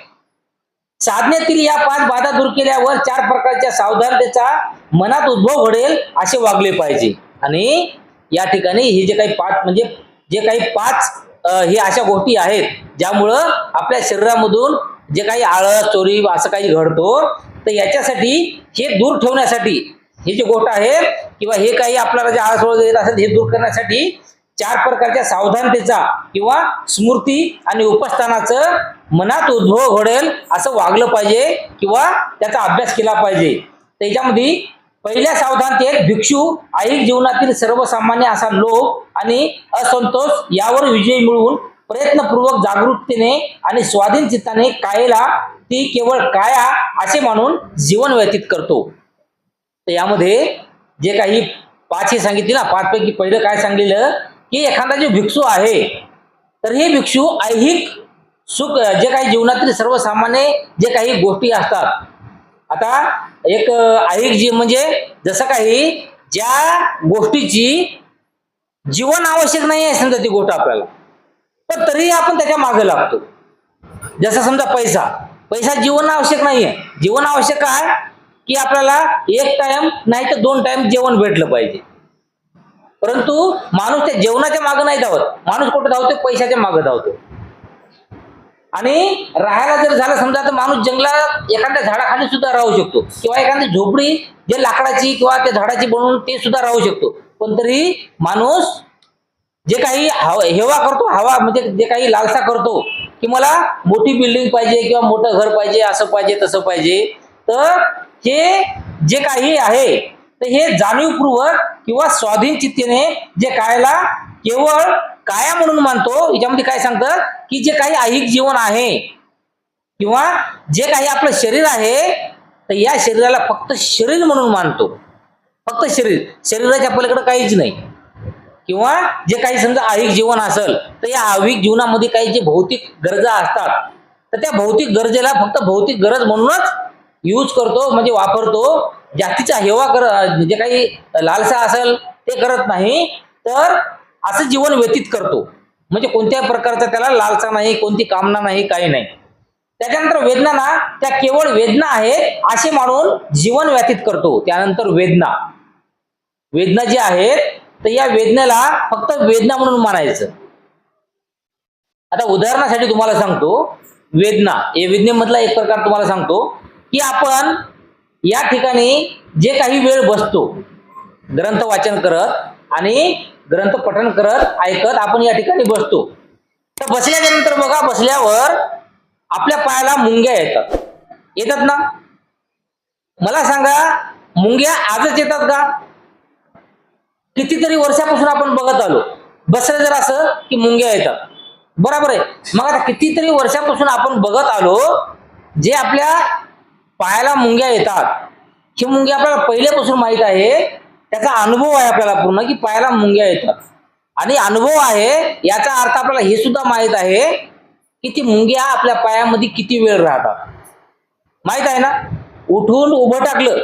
साधनेतील या 5 बाधा दूर केल्यावर 4 प्रकारच्या सावधानतेचा मनात उद्भव घडेल असे वागले पाहिजे. आणि या ठिकाणी हे जे काही 5 म्हणजे जे काही 5 हे अशा गोष्टी आहेत ज्यामुळं आपल्या शरीरामधून जे काही आळस, चोरी असं काही घडतो, तर याच्यासाठी हे दूर ठेवण्यासाठी ही जी गोष्ट आहे किंवा हे काही आपल्याला जे आळस वगैरे येत असेल हे दूर करण्यासाठी 4 प्रकारच्या सावधानतेचा किंवा स्मृती आणि उपस्थानाचं मनात उद्भव घडेल असं वागलं पाहिजे किंवा त्याचा अभ्यास केला पाहिजे. त्याच्यामध्ये पहिल्या सावधानतेत भिक्षू ऐहिक जीवनातील सर्वसामान्य असा लोभ आणि असंतोष यावर विजय मिळवून प्रयत्नपूर्वक जागरूकतेने आणि स्वाधीन चित्ताने कायेला ती केवळ काया असे मानून जीवन व्यतीत करतो. तर यामध्ये जे काही 5 हे सांगितले ना, 5 पैकी पहिलं काय सांगितलं की एखादा जो भिक्षू आहे तर हे भिक्षू ऐहिक सुख जे काही जीवनातील सर्वसामान्य जे काही गोष्टी असतात. आता एक ऐहिक जीव म्हणजे जसं काही ज्या गोष्टीची जीवन आवश्यक नाही आहे समजा ती गोष्ट आपल्याला, पण तरीही आपण त्याच्या मागे लागतो. जसं समजा पैसा जीवन आवश्यक नाहीये. जीवन आवश्यक आहे की आपल्याला 1 टाइम नाही तर 2 टाइम जेवण भेटलं पाहिजे. परंतु माणूस त्या जेवणाच्या मागे नाही धावत, माणूस कुठे धावतो? पैशाच्या मागे धावतो. आणि राहायला जर झालं समजा तर माणूस जंगलात एखाद्या झाडाखाली सुद्धा राहू शकतो किंवा एखादी झोपडी जे लाकडाची किंवा त्या झाडाची बनवून ते सुद्धा राहू शकतो. पण तरी माणूस जे काही हेवा करतो, हवा म्हणजे जे काही लालसा करतो की मला मोठी बिल्डिंग पाहिजे किंवा मोठं घर पाहिजे, असं पाहिजे तसं पाहिजे, तर हे जे काही आहे तर हे जाणीवपूर्वक किंवा स्वाधीन चित्तेने जे कायला केवळ काया म्हणून मानतो. याच्यामध्ये काय सांगतं की जे काही ऐहिक जीवन आहे किंवा जे काही आपलं शरीर आहे तर या शरीराला फक्त शरीर म्हणून मानतो. फक्त शरीर, शरीराच्या पलीकडे काहीच नाही. किंवा जे काही समजा ऐहिक जीवन असेल तर या ऐहिक जीवनामध्ये काही जे भौतिक गरजा असतात तर त्या भौतिक गरजेला फक्त भौतिक गरज म्हणूनच यूज करतो म्हणजे वापरतो. जास्तीचा हेवा जे काही लालसा असेल ते करत नाही, तर असं जीवन व्यतीत करतो. म्हणजे कोणत्याही प्रकारचा त्याला लालसा नाही, कोणती कामना नाही, काही नाही. त्याच्यानंतर वेदना ना, त्या केवळ वेदना आहेत असे मानून जीवन व्यतीत करतो. त्यानंतर वेदना जी आहेत तर या वेदनेला फक्त वेदना म्हणून मानायचं. आता उदाहरणासाठी तुम्हाला सांगतो, वेदना हे वेदनेमधला एक प्रकार तुम्हाला सांगतो की आपण या ठिकाणी जे काही वेळ बसतो ग्रंथ वाचन करत आणि ग्रंथ पठण करत ऐकत आपण या ठिकाणी बसतो. तर बसल्याच्या नंतर बघा, बसल्यावर आपल्या पायाला मुंग्या येतात ना. मला सांगा, मुंग्या आजच येतात का? कितीतरी वर्षापासून आपण बघत आलो. बसलं जर असं की मुंग्या येतात, बरोबर आहे. मग आता कितीतरी वर्षापासून आपण बघत आलो, जे आपल्या पायाला मुंग्या येतात, ही मुंग्या आपल्याला पहिल्यापासून माहित आहे, त्याचा अनुभव आहे आपल्याला पूर्ण की पायाला मुंग्या येतात. आणि अनुभव आहे याचा अर्थ आपल्याला हे सुद्धा माहित आहे की ती मुंग्या आपल्या पायामध्ये किती वेळ राहतात. माहित आहे ना, उठून उभं टाकलं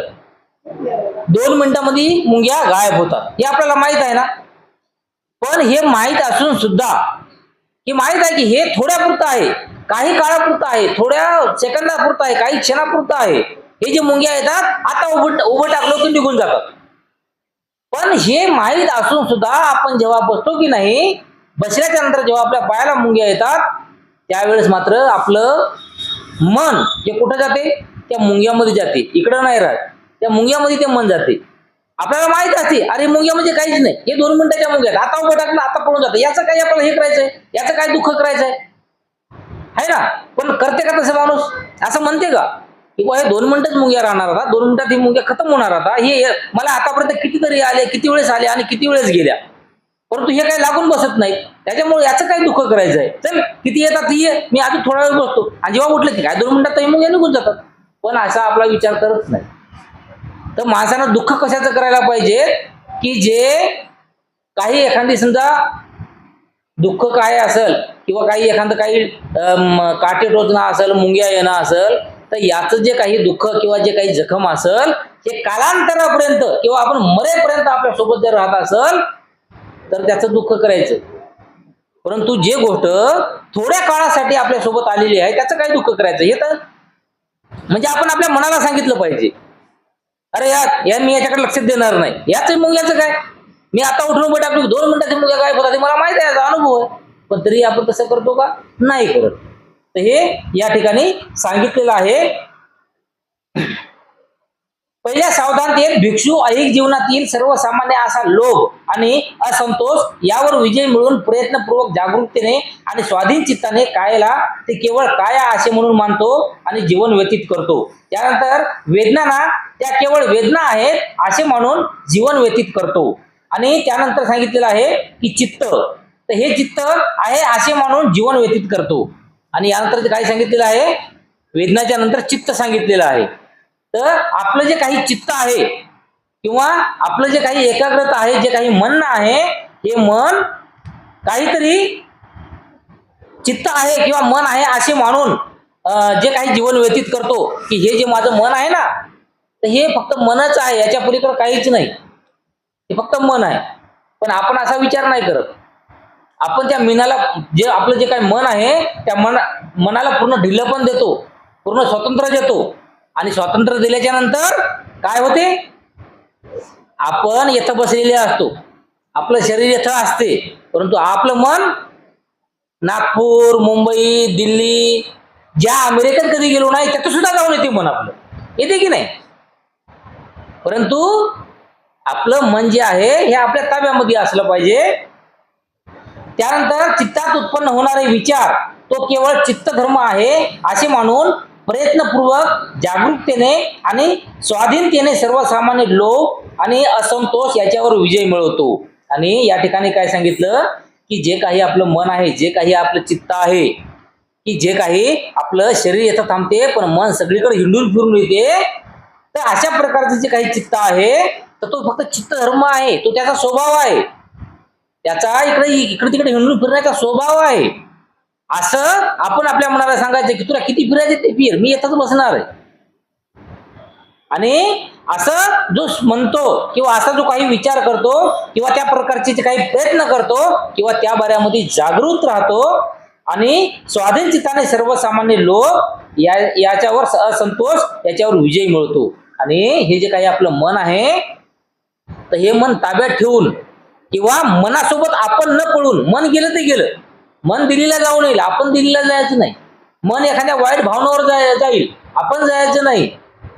2 मिनिटांमध्ये मुंग्या गायब होतात, हे आपल्याला माहित आहे ना. पण हे माहित असून सुद्धा हे माहित आहे की हे थोड्यापुरतं आहे, काही काळापुरतं आहे, थोड्या सेकंदापुरतं आहे, काही क्षणापुरतं आहे. हे जे मुंग्या येतात आता उभं टाकलं की निघून जातात. पण हे माहित असून सुद्धा आपण जेव्हा बसतो की नाही, बसल्याच्या नंतर जेव्हा आपल्या पायाला मुंग्या येतात, त्यावेळेस मात्र आपलं मन जे कुठं जाते, त्या मुंग्यामध्ये जाते, इकडं नाही राहत, त्या मुंग्यामध्ये ते मन जाते. आपल्याला माहित असते अरे मुंग्या म्हणजे काहीच नाही, हे 2 मिनिटाच्या मुंग्या, आता उभं टाकलं आता पळून जातं, याचं काही आपल्याला हे करायचंय, याचं काय दुःख करायचंय आहे ना. पण करते का तसं माणूस, असं म्हणते का की हे 2 मिनिटच मुंग्या राहणार आता, 2 मिनिटात ही मुंग्या खतम होणार आता, हे मला आतापर्यंत कितीतरी आले, किती वेळेस आले आणि किती वेळेस गेल्या, परंतु हे काही लागून बसत नाही, त्याच्यामुळे याचं काय दुःख करायचंय, चल किती येतात ये, मी अजून थोडा वेळ बसतो, आणि जेव्हा उठलं की काय 2 मिनिटात ही मुंग्या निघून जातात. पण असा आपला विचार करत नाही. तर माणसानं दुःख कशाचं करायला पाहिजे की जे काही एखादी समजा दुःख काय असेल किंवा काही एखादं काही काटे टोचणं असेल, मुंग्या येणं असेल, तर याचं जे काही दुःख किंवा जे काही जखम असेल हे कालांतरापर्यंत किंवा आपण मरेपर्यंत आपल्या सोबत जर राहत असेल तर त्याचं दुःख करायचं. परंतु जे गोष्ट थोड्या काळासाठी आपल्या सोबत आलेली आहे त्याचं काय दुःख करायचं, हे तर म्हणजे आपण आपल्या मनाला सांगितलं पाहिजे, अरे यार मी याच्याकडे लक्ष देणार नाही, याच मुंग्याचं काय, मी आता उठून उभं टाकलो 2 मिनिटाची मुंग्या काय होतात मला माहित आहे, याचा अनुभव आहे. पण तरी आपण तसं करतो का, नाही करत. तर हे या ठिकाणी सांगितलेलं आहे. पहिल्या सावधानतेत भिक्षू ऐहिक जीवनातील सर्वसामान्य असा लोभ आणि असंतोष यावर विजय मिळवून प्रयत्नपूर्वक जागरूकतेने आणि स्वाधीन चित्ताने कायला ते केवळ काया असे म्हणून मानतो आणि जीवन व्यतीत करतो. त्यानंतर वेदना त्या केवळ वेदना आहेत असे म्हणून जीवन व्यतीत करतो. आणि त्यानंतर सांगितलेलं आहे की चित्त, तर हे चित्त आहे असे म्हणून जीवन व्यतीत करतो. आणि यानंतर काय सांगितलेलं आहे, वेदनाच्या नंतर चित्त सांगितलेलं आहे. तर आपलं जे काही चित्त आहे किंवा आपलं जे काही एकाग्रता आहे, जे काही मन आहे, हे मन काहीतरी चित्त आहे किंवा मन आहे असे मानून जे काही जीवन व्यतीत करतो की हे जे माझं मन आहे ना, तर हे फक्त मनच आहे, याच्या पलीकडे काहीच नाही, हे फक्त मन आहे. पण आपण असा विचार नाही करत. आपण त्या मनाला जे आपलं जे काही मन आहे त्या मनाला पूर्ण ढिल्लं पण देतो, पूर्ण स्वातंत्र्य देतो. आणि स्वातंत्र्य दिल्याच्या नंतर काय होते, आपण इथं बसलेले असतो, आपलं शरीर इथं असते, परंतु आपलं मन नागपूर, मुंबई, दिल्ली, ज्या अमेरिकेत कधी गेलो नाही त्यात सुद्धा जाऊन येते मन, आपलं येते की नाही. परंतु आपलं मन जे आहे हे आपल्या ताब्यामध्ये असलं पाहिजे. त्यानंतर चित्तात उत्पन्न होणारे विचार तो केवळ चित्तधर्म आहे असे मानून प्रयत्नपूर्वक जागरूकतेने आणि स्वाधीनतेने सर्वसामान्य लोभ आणि असंतोष याच्यावर विजय मिळवतो. आणि या ठिकाणी काय सांगितलं की जे काही आपलं मन आहे, जे काही आपलं चित्त आहे, की जे काही आपलं शरीर येतं थांबते पण मन सगळीकडे हिंडून फिरून येते, तर अशा प्रकारचं जे काही चित्त आहे तर तो फक्त चित्तधर्म आहे, तो त्याचा स्वभाव आहे, त्याचा इकडे तिकडे हिंडून फिरण्याचा स्वभाव आहे. असं आपण आपल्या मनाला सांगायचं की तुला किती फिरायचं ते फिर, मी येतच बसणार आहे. आणि असं जो म्हणतो किंवा असा जो काही विचार करतो किंवा त्या प्रकारचे जे काही प्रयत्न करतो किंवा त्या बाऱ्यामध्ये जागृत राहतो आणि स्वाधीन चित्ताने सर्वसामान्य लोक याच्यावर असंतोष याच्यावर विजय मिळतो. आणि हे जे काही आपलं मन आहे तर हे मन ताब्यात ठेवून किंवा मनासोबत आपण न पळून, मन गेलं ते गेलं, मन दिल्लीला जाऊन येईल, आपण दिल्लीला जायचं नाही. मन एखाद्या वाईट भावनेवर जाईल, आपण जायचं नाही.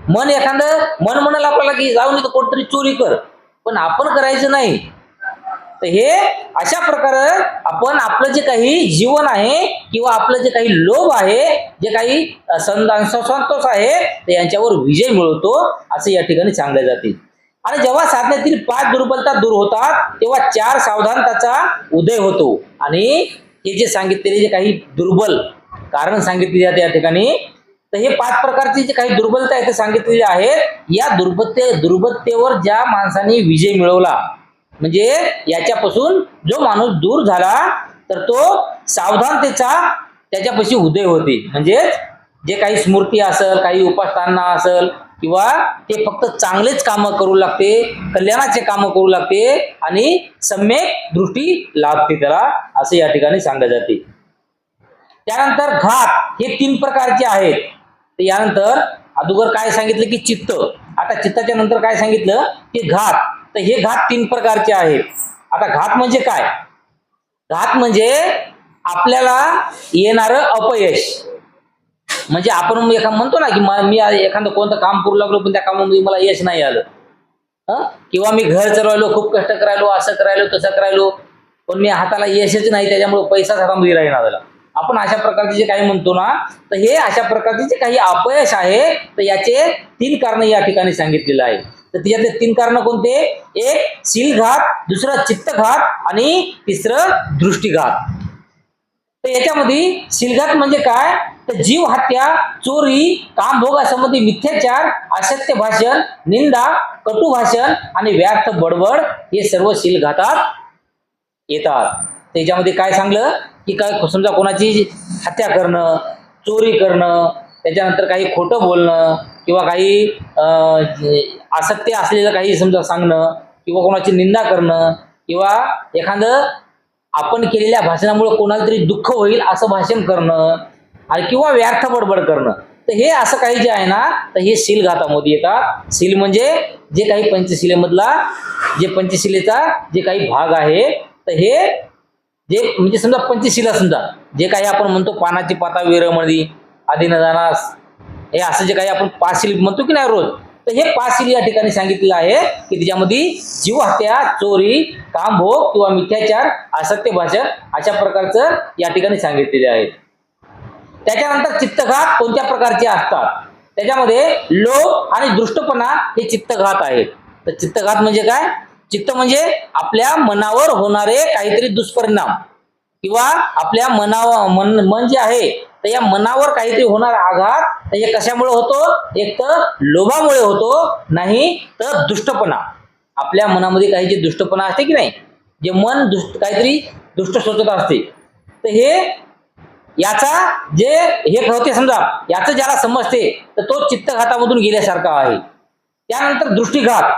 मन म्हणाल आपल्याला की जाऊन येतं कोणतरी चोरी कर, पण आपण करायचं नाही. तर हे अशा प्रकारे आपण आपलं जे काही जीवन आहे किंवा आपलं जे काही लोभ आहे, जे काही संतोष आहे, ते यांच्यावर विजय मिळवतो असं या ठिकाणी सांगले जाते. आणि जेव्हा साधनेतील 5 दुर्बलता दूर होतात तेव्हा 4 सावधानताचा उदय होतो. आणि हे जे सांगितलेले जे काही दुर्बल कारण सांगितले जाते या ठिकाणी, तर हे 5 प्रकारची जे काही दुर्बलता आहेत ते सांगितलेले आहेत. या दुर्बलतेवर ज्या माणसाने विजय मिळवला, म्हणजे याच्यापासून जो माणूस दूर झाला, तर तो सावधानतेचा त्याच्यापाशी उदय होते. म्हणजे जे काही स्मृती असेल, काही उपासना असेल, किंवा ते फक्त चांगलेच कामं करू लागते, कल्याणाचे कामं करू लागते आणि सम्यक दृष्टी लाभते त्याला, असे या ठिकाणी सांगले जाते. त्यानंतर घात हे 3 प्रकारचे आहेत. तर यानंतर अगोदर काय सांगितलं की चित्त, आता चित्ताच्या नंतर काय सांगितलं की घात. तर हे घात 3 प्रकारचे आहेत. आता घात म्हणजे काय? घात म्हणजे आपल्याला येणारं अपयश. म्हणजे आपण म्हणतो ना की मी एखादं कोणतं काम करू लागलो पण त्या कामामध्ये मला यश नाही आलं, किंवा मी घर चालवायलो, खूप कष्ट करायलो, असं करायलो, तसं करायलो, पण मी हाताला यशच नाही, त्याच्यामुळे पैसा हातामध्ये राहिला झाला. आपण अशा प्रकारचे जे काही म्हणतो ना, तर हे अशा प्रकारचे जे काही अपयश आहे, तर याचे 3 कारण या ठिकाणी सांगितलेलं आहे. तर त्याच्यातले 3 कारण कोणते? एक शीलघात, दुसरं चित्तघात आणि तिसरं दृष्टीघात. तर याच्यामध्ये शीलघात म्हणजे काय? तर जीव हत्या, चोरी, कामभोगासंबंधी मिथ्याचार, असत्य भाषण, निंदा, कटू भाषण आणि व्यर्थ बडबड हे सर्व शीलघातात येतात. त्याच्यामध्ये काय सांगलं की काय, समजा कोणाची हत्या करणं, चोरी करणं, त्याच्यानंतर काही खोटं बोलणं, किंवा काही असत्य असलेलं काही समजा सांगणं, किंवा कोणाची निंदा करणं, किंवा एखादं आपण केलेल्या भाषणामुळे कोणाला तरी दुःख होईल असं भाषण करणं, आणि किंवा व्यर्थ बडबड करणं. तर हे असं काही जे आहे ना, तर हे शीलघातामध्ये येतात. शील म्हणजे जे काही पंचशिलेमधला, जे पंचशिलेचा जे काही भाग आहे, तर हे जे म्हणजे समजा पंचशिला, समजा जे काही आपण म्हणतो पानाची पाता विरमणी, आधी न जाणास, हे असं जे काही आपण 5 शील म्हणतो की नाही रोज, तर हे 5 शील या ठिकाणी सांगितलेलं आहे की त्याच्यामध्ये जीवहत्या, चोरी, कामभोग किंवा मिथ्याचार, असत्य भाषण अशा प्रकारचं या ठिकाणी सांगितलेले आहे. त्याच्यानंतर चित्तघात कोणत्या प्रकारचे असतात? त्याच्यामध्ये लोभ आणि दृष्टपणा हे चित्तघात आहेत. तर चित्तघात म्हणजे काय? चित्त म्हणजे आपल्या मनावर होणारे काहीतरी दुष्परिणाम, किंवा आपल्या मन जे आहे, तर या मनावर काहीतरी होणारा आघात, तर हे कशामुळे होतो? एक तर लोभामुळे होतो, नाही तर दुष्टपणा. आपल्या मनामध्ये काही जे दुष्टपणा असते की नाही, जे मन काहीतरी दुष्ट सोचत असते, तर हे याचा जे हे होते समजा, याचं ज्याला समजते, तर तो चित्तघातामधून गेल्यासारखा आहे. त्यानंतर दृष्टीघात.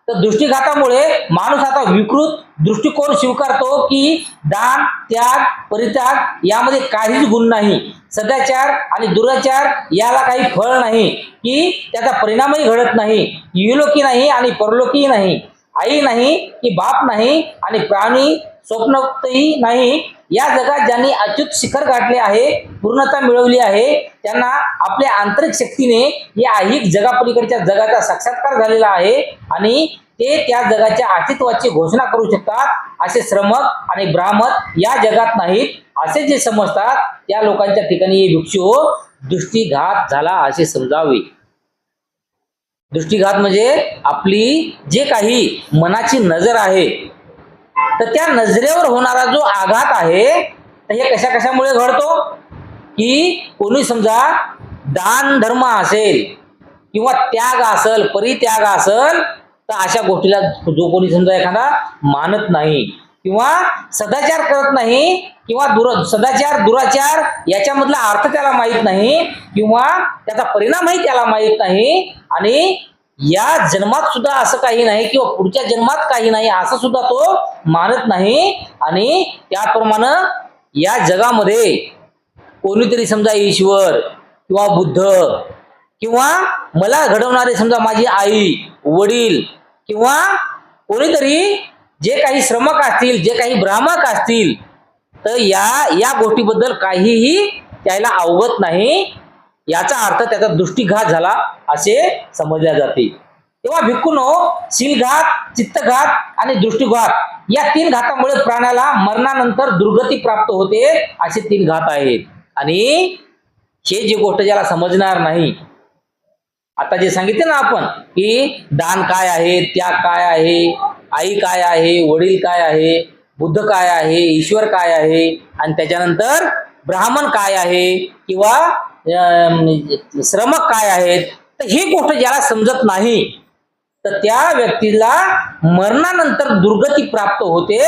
तर दृष्टीघातामुळे माणूस आता विकृत दृष्टिकोन स्वीकारतो की दान, त्याग, परित्याग यामध्ये काहीच गुण नाही, सदाचार आणि दुराचार याला काही फळ नाही, की त्याचा परिणामही घडत नाही, इहलोकी नाही आणि परलोकी नाही, आई नाही की बाप नाही आणि प्राणी स्वप्नही नाही. या जगात ज्यांनी अच्युत शिखर गाठले आहे, पूर्णता मिळवली आहे, त्यांना आपल्या आंतरिक शक्तीने या ऐहिक जगापलीकडच्या जगाचा साक्षात्कार झालेला आहे आणि ते त्या जगाच्या अस्तित्वाची घोषणा करू शकतात. असे श्रमक आणि ब्राह्मक या जगात नाहीत, असे जे समजतात त्या लोकांच्या ठिकाणी हे भिक्षू दृष्टीघात झाला असे समजावे. दृष्टीघात म्हणजे आपली जे काही मनाची नजर आहे, तर त्या नजरेवर होणारा जो आघात आहे, तर हे कशामुळे घडतो? की कोणी समजा दान धर्म असेल, किंवा त्याग असेल, परित्याग असेल, तर अशा गोष्टीला जो कोणी समजा एखादा मानत नाही, किंवा सदाचार करत नाही, किंवा सदाचार दुराचार याच्यामधला अर्थ त्याला माहीत नाही, किंवा त्याचा परिणामही त्याला माहीत नाही, आणि या जन्मात सुद्धा असं काही नाही, किंवा पुढच्या जन्मात काही नाही असं सुद्धा तो मानत नाही. आणि त्याप्रमाणे या जगामध्ये कोणीतरी समजा ईश्वर किंवा बुद्ध, किंवा मला घडवणारे समजा माझी आई, वडील, किंवा कोणीतरी जे काही श्रमक असतील, जे काही ब्राह्मक असतील, तर या गोष्टीबद्दल काहीही त्याला अवगत नाही. याचा अर्थ त्याचा दृष्टीघात झाला असे समजले जाते. तेव्हा भिक्खूंनो, शीलघात, चित्तघात आणि दृष्टीघात या 3 घातामुळे प्राण्याला मरणानंतर दुर्गती प्राप्त होते. असे 3 घात आहेत. आणि हे जी गोष्ट ज्याला समजणार नाही, आता जे सांगितले ना आपण की दान काय आहे, त्याग काय आहे, आई काय आहे, वडील काय आहे, बुद्ध काय आहे, ईश्वर काय आहे, आणि त्याच्यानंतर ब्राह्मण काय आहे किंवा श्रमक काय आहेत, तर ही गोष्ट ज्याला समजत नाही तर त्या व्यक्तीला मरणानंतर दुर्गती प्राप्त होते,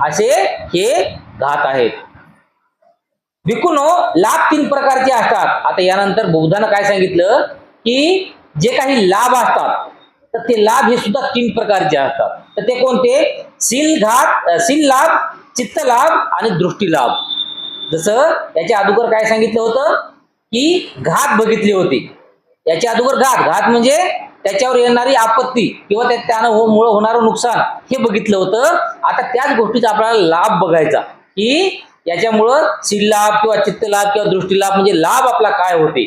असे हे घात आहेत. विकुनो लाभ 3 प्रकारचे असतात. आता यानंतर बौद्धानं काय सांगितलं की जे काही लाभ असतात तर ते लाभ हे सुद्धा 3 प्रकारचे असतात. तर ते कोणते? शील लाभ, चित्त लाभ आणि दृष्टी लाभ. जसं याच्या अगोदर काय सांगितलं होतं की घात बघितली होती. याच्या अगोदर घात म्हणजे त्याच्यावर येणारी आपत्ती किंवा त्यानं मुळे होणारं नुकसान हे बघितलं होतं. आता त्याच गोष्टीचा आपल्याला लाभ बघायचा की याच्यामुळं शील लाभ किंवा चित्त लाभ किंवा दृष्टी लाभ म्हणजे लाभ आपला काय होते.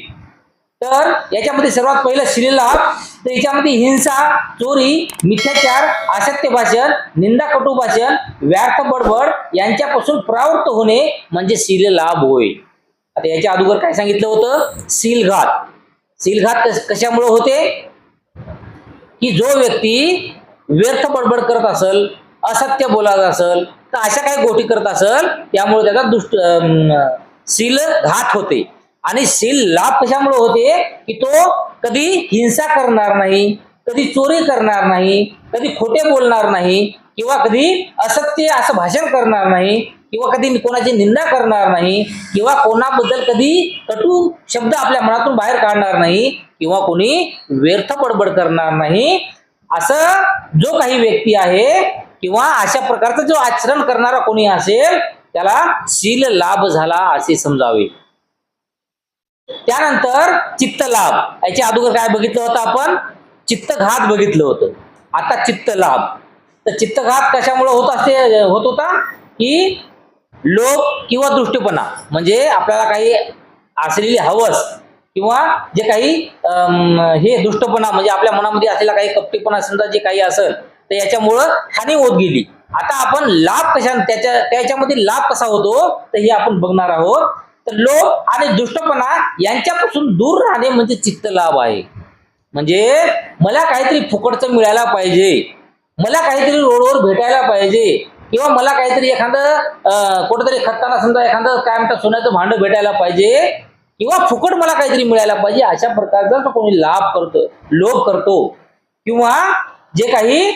तर याच्यामध्ये सर्वात पहिलं शील लाभ. तर याच्यामध्ये हिंसा, चोरी, मिथ्याचार, असत्य भाषण, निंदा, कटू भाषण, व्यर्थ बडबड यांच्यापासून प्रवृत्त होणे म्हणजे शील लाभ होय. आता याच्या अगोदर काय सांगितलं होतं? शीलघात कशामुळे होते की जो व्यक्ती व्यर्थ बडबड करत असेल, असत्य बोलत असेल, तर अशा काही गोष्टी करत असेल त्यामुळे त्याचा शील घात होते. आणि शील लाभ कशामुळे होते की तो कधी हिंसा करणार नाही, कधी चोरी करणार नाही, कधी खोटे बोलणार नाही किंवा कधी असत्य असं भाषण करणार नाही किंवा कधी कोणाची निंदा करणार नाही किंवा कोणाबद्दल कधी कटू शब्द आपल्या मनातून बाहेर काढणार नाही किंवा कोणी व्यर्थ बडबड करणार नाही. असं जो काही व्यक्ती आहे किंवा अशा प्रकारचं जो आचरण करणारा कोणी असेल त्याला शील लाभ झाला असे समजावे. त्यानंतर चित्त लाभ. याच्या अगोदर काय बघितलं होतं आपण? चित्तघात बघितलं होतं. आता चित्त लाभ. तर चित्तघात कशामुळे होत होता की लोभ किंवा दृष्टीपणा म्हणजे आपल्याला काही असलेली हवस किंवा जे काही हे दुष्टपणा म्हणजे आपल्या मनामध्ये असलेला काही कपटीपणा समजा जे काही असेल तर याच्यामुळं हानी होत गेली. आता आपण लाभ त्याच्यामध्ये लाभ कसा होतो तर हे आपण बघणार आहोत. तर लोभ आणि दुष्टपणा यांच्यापासून दूर राहणे म्हणजे चित्त लाभ आहे. म्हणजे मला काहीतरी फुकटचं मिळायला पाहिजे, मला काहीतरी रोडवर भेटायला पाहिजे किंवा मला काहीतरी एखादं कुठेतरी खताना समजा एखादं काय म्हणतात सोन्याचं भांड भेटायला पाहिजे किंवा फुकट मला काहीतरी मिळायला पाहिजे, अशा प्रकारचा कोणी लोभ करतो किंवा जे काही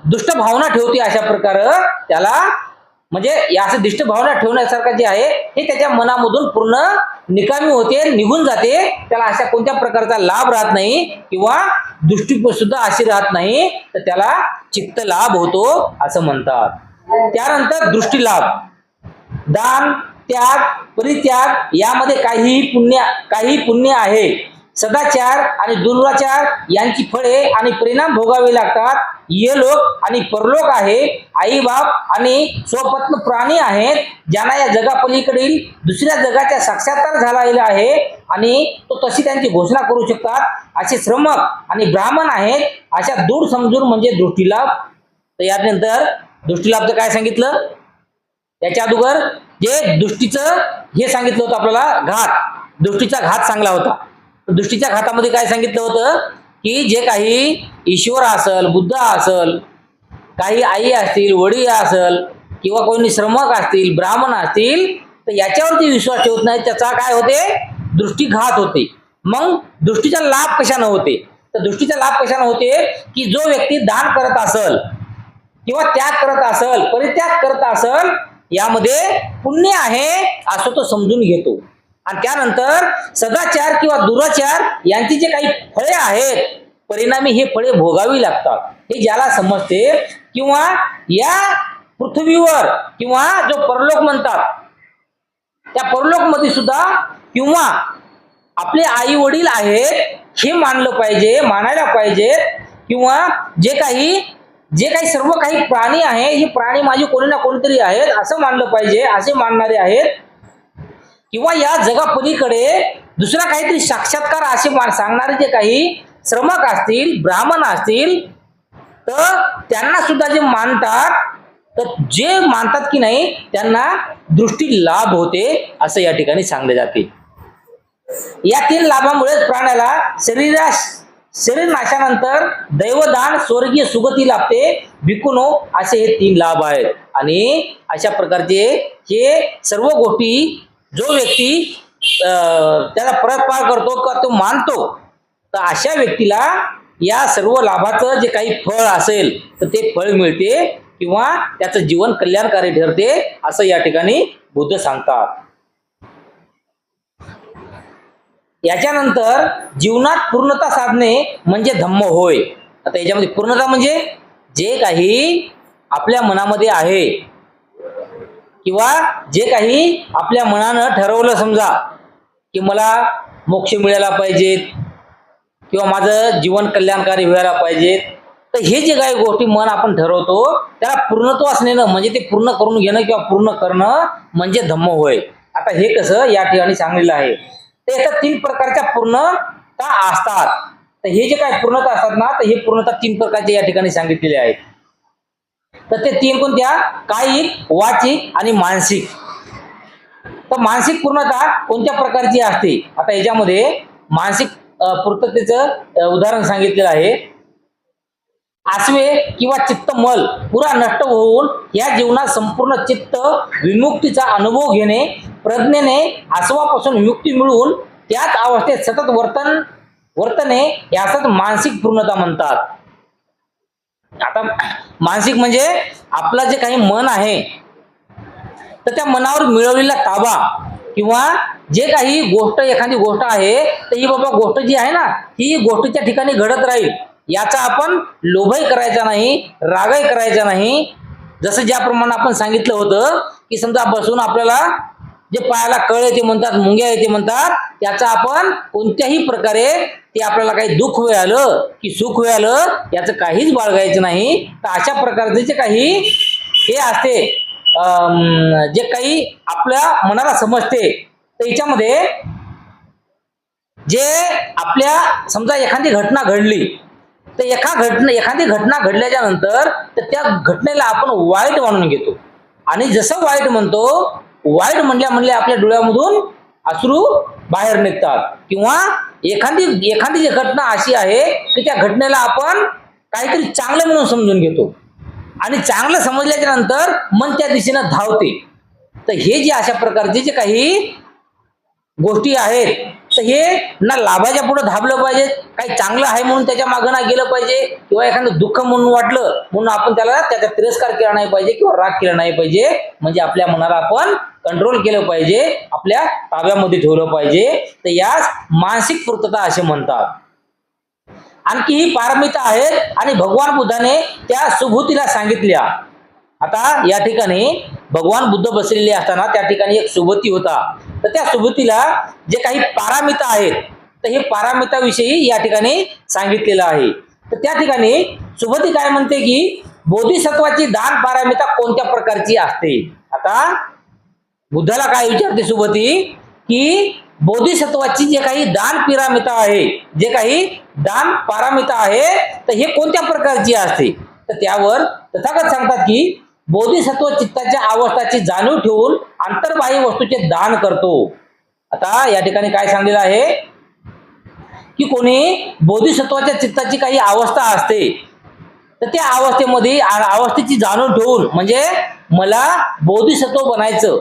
दुष्ट भावना ठेवते अशा प्रकारे त्याला म्हणजे असं दुष्ट भावना ठेवण्यासारखं जे आहे हे त्याच्या मनामधून पूर्ण निकामी होते, निघून जाते. त्याला अशा कोणत्या प्रकारचा लाभ राहत नाही किंवा दृष्टी सुद्धा अशी राहत नाही, तर त्याला चित्त लाभ होतो असं म्हणतात. त्यानंतर दृष्टी लाभ. दान, त्याग, परित्याग यामध्ये काही पुण्य आहे. सदाचार आणि दुराचार यांची फळे आणि परिणाम भोगावे लागतात. ये लोक आणि परलोक आहे. आई बाप आणि स्वपत्न प्राणी आहेत ज्यांना या जगापलीकडील दुसऱ्या जगाच्या साक्षात्कार झालेला आहे आणि तो तशी त्यांची घोषणा करू शकतात. असे श्रमक आणि ब्राह्मण आहेत. अशा दूर समजून म्हणजे दृष्टीलाभ. तर यानंतर दृष्टीलाभचं काय सांगितलं? याच्या अगोदर जे दृष्टीचं हे सांगितलं होतं आपल्याला घात. दृष्टीचा घात सांगला होता. दृष्टीच्या घातामध्ये काय सांगितलं होतं की जे काही ईश्वर असेल, बुद्ध असेल, काही आई असतील, वडील असेल किंवा कोणी श्रमक असतील, ब्राह्मण असतील, तर याच्यावरती विश्वास ठेवत नाही त्याचा काय होते? दृष्टीघात होते. मग दृष्टीचा लाभ कशाने होते? तर दृष्टीचा लाभ कशाने होते की जो व्यक्ती दान करत असेल किंवा त्याग करत असेल, परित्याग करत असेल, यामध्ये पुण्य आहे असं तो समजून घेतो. आणि त्यानंतर सदाचार किंवा दुराचार यांची जे काही फळे आहेत परिणामी हे फळे भोगावी लागतात हे ज्याला समजते किंवा या पृथ्वीवर किंवा जो परलोक म्हणतात त्या परलोक मध्ये सुद्धा किंवा आपले आई वडील आहेत हे मानायला पाहिजे किंवा जे काही सर्व काही प्राणी आहे हे प्राणी माझे कोणी ना कोणीतरी आहेत असं मानलं पाहिजे, असे मानणारे आहेत. किंवा या जगापलीकडे दुसरा काहीतरी साक्षात्कार असे सांगणारे जे काही श्रमक असतील, ब्राह्मण असतील, तर त्यांना सुद्धा जे मानतात तर जे मानतात की नाही त्यांना दृष्टी लाभ होते असं या ठिकाणी सांगले जाते. या 3 लाभामुळेच प्राण्याला शरीर नाशानंतर दैवदान स्वर्गीय सुगती लाभते भिकुनो, असे हे 3 लाभ आहेत. आणि अशा प्रकारचे हे सर्व गोष्टी जो व्यक्ती त्याला परतपार करतो किंवा तो मानतो, तर अशा व्यक्तीला या सर्व लाभाचं जे काही फळ असेल तर ते फळ मिळते किंवा त्याचं जीवन कल्याणकारी ठरते, असं या ठिकाणी बुद्ध सांगतात. याच्यानंतर जीवनात पूर्णता साधणे म्हणजे धम्म होय. आता याच्यामध्ये पूर्णता म्हणजे जे काही आपल्या मनामध्ये आहे किंवा जे काही आपल्या मनानं ठरवलं, समजा की मला मोक्ष मिळायला पाहिजेत किंवा माझं जीवन कल्याणकारी व्हायला पाहिजे, तर हे जे काही गोष्टी मन आपण ठरवतो त्याला पूर्णत्व असणं म्हणजे ते पूर्ण करून घेणं किंवा पूर्ण करणं म्हणजे धम्म होय. आता हे कसं या ठिकाणी सांगितलं आहे, तर याच्यात 3 प्रकारच्या पूर्णता असतात. तर हे जे काही पूर्णता असतात ना, तर हे पूर्णता 3 प्रकारचे या ठिकाणी सांगितलेले आहेत. तर ते 3 कोणत्या? कायिक, वाचिक आणि मानसिक. तर मानसिक पूर्णता कोणत्या प्रकारची असते? आता याच्यामध्ये मानसिक पूर्णतेचं उदाहरण सांगितलेलं आहे. आसवे किंवा चित्तमल पुरा नष्ट होऊन या जीवनात संपूर्ण चित्त विमुक्तीचा अनुभव घेणे, प्रज्ञेने आसवापासून मुक्ती मिळवून त्याच अवस्थेत सतत वर्तने याचाच मानसिक पूर्णता म्हणतात. आता मानसिक म्हणजे आपलं जे काही मन आहे तर त्या मनावर मिळवलेला ताबा किंवा जे काही गोष्ट, एखादी गोष्ट आहे तर ही बाबा गोष्ट जी आहे ना, ही गोष्टीच्या ठिकाणी घडत राहील, याचा आपण लोभही करायचा नाही, रागही करायचा नाही. जसं ज्याप्रमाणे आपण सांगितलं होतं की समजा बसून आपल्याला जे पायाला कळ येते म्हणतात, मुंग्या येते म्हणतात, त्याचा आपण कोणत्याही प्रकारे ते आपल्याला काही दुःख मिळालं की सुख मिळालं याचं काहीच बाळगायचं नाही. तर अशा प्रकारचे जे काही हे असते, जे काही आपल्या मनाला समजते, तर याच्यामध्ये जे आपल्या समजा एखादी घटना घडली, तर एखादी घटना घडल्याच्या नंतर तर त्या घटनेला आपण वाईट मानून घेतो. आणि जसं वाईट म्हणतो, वाईट म्हणल्या आपल्या डोळ्यामधून अश्रू बाहेर निघतात. किंवा एखादी जी घटना अशी आहे की त्या घटनेला आपण काहीतरी चांगलं म्हणून समजून घेतो आणि चांगलं समजल्याच्या नंतर मन त्या दिशेनं धावते. तर हे जे अशा प्रकारचे जे काही गोष्टी आहेत, तर हे ना लाभाच्या पुढे धावलं पाहिजे, काही चांगलं आहे म्हणून त्याच्या मागं ना गेलं पाहिजे, किंवा एखादं दुःख म्हणून वाटलं म्हणून आपण त्याचा तिरस्कार केला नाही पाहिजे किंवा राग केला नाही पाहिजे. म्हणजे आपल्या मनाला आपण कंट्रोल केलं पाहिजे, आपल्या ताब्यामध्ये ठेवलं पाहिजे. तर यास मानसिक पूर्तता असे म्हणतात. आणखी ही पारमिता आहेत आणि भगवान बुद्धाने त्या सुबुतीला सांगितल्या. आता या ठिकाणी भगवान बुद्ध बसलेले असताना त्या ठिकाणी एक सुबुती होता. तर त्या सुबुतीला जे काही पारमिता आहेत, तर हे पारमिताविषयी या ठिकाणी सांगितलेलं आहे. तर त्या ठिकाणी सुबुती काय म्हणते की बोधिसत्वाची दान पारमिता कोणत्या प्रकारची असते. आता बुद्धाला काय विचारते सुबुती की बोधिसत्वाची जे काही दान पिरामिता आहे, जे काही दान पारमिता आहे, तर हे कोणत्या प्रकारची असते. तर त्यावर तथागत सांगतात की बोधिसत्व चित्ताच्या अवस्थाची जाणीव ठेवून अंतर्बाह्य वस्तूचे दान करतो. आता या ठिकाणी काय सांगलेलं आहे की कोणी बोधिसत्वाच्या चित्ताची काही अवस्था असते, तर त्या अवस्थेची जाणीव ठेवून, म्हणजे मला बोधिसत्व बनायचं,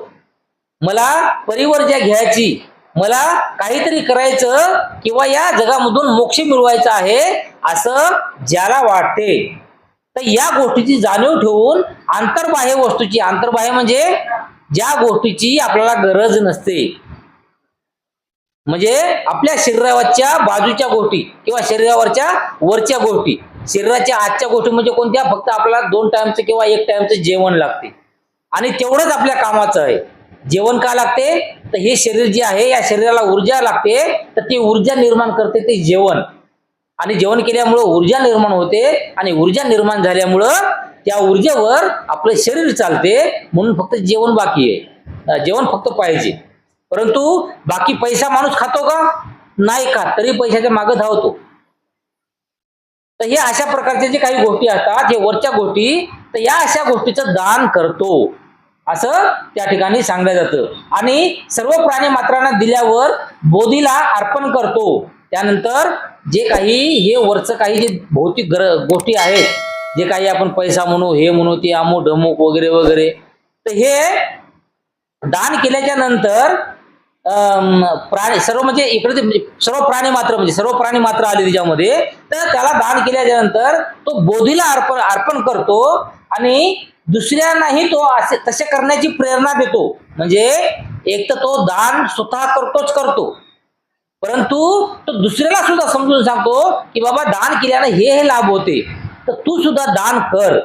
मला परिवर्ज्या घ्यायची, मला काहीतरी करायचं किंवा या जगामधून मोक्ष मिळवायचा आहे असं ज्याला वाटते, तर या गोष्टीची जाणीव ठेवून अंतर्बाह्य वस्तूची, अंतर्बाह्य म्हणजे ज्या गोष्टीची आपल्याला गरज नसते, म्हणजे आपल्या शरीरावरच्या बाजूच्या गोष्टी किंवा शरीरावरच्या वरच्या गोष्टी, शरीराच्या आजच्या गोष्टी म्हणजे कोणत्या, फक्त आपल्याला 2 टाइमचं किंवा 1 टाइमचं जेवण लागते आणि तेवढंच आपल्या कामाचं आहे. जेवण का लागते, तर हे शरीर जे आहे या शरीराला ऊर्जा लागते, तर ती ऊर्जा निर्माण करते ते जेवण. आणि जेवण केल्यामुळं ऊर्जा निर्माण होते आणि ऊर्जा निर्माण झाल्यामुळं त्या ऊर्जेवर आपलं शरीर चालते. म्हणून फक्त जेवण बाकी आहे, जेवण फक्त पाहिजे. परंतु बाकी पैसा माणूस खातो का? नाही खात, तरी पैशाच्या मागे धावतो. तर हे अशा प्रकारचे जे काही गोष्टी असतात, हे वरच्या गोष्टी, तर या अशा गोष्टीचं दान करतो. असं त्या ठिकाणी सांगलं जातं. आणि सर्व प्राणी मात्रांना दिल्यावर बोधीला अर्पण करतो. त्यानंतर जे काही हे वरचं काही जे भौतिक गोष्टी आहेत, जे काही आपण पैसा म्हणू, हे म्हणू, ते अमुक ढमुक वगैरे वगैरे, तर हे दान केल्याच्या नंतर प्राणी सर्व म्हणजे इकडे सर्व प्राणी मात्र आले त्याच्यामध्ये, तर त्याला दान केल्याच्या नंतर तो बोधीला अर्पण करतो आणि दुसऱ्यांनाही तो असे तसे करण्याची प्रेरणा देतो. म्हणजे एक तर तो दान स्वतः करतो, परंतु तो दुसऱ्याला सुद्धा समजून सांगतो की बाबा दान केल्याने हे लाभ होते, तर तू सुद्धा दान कर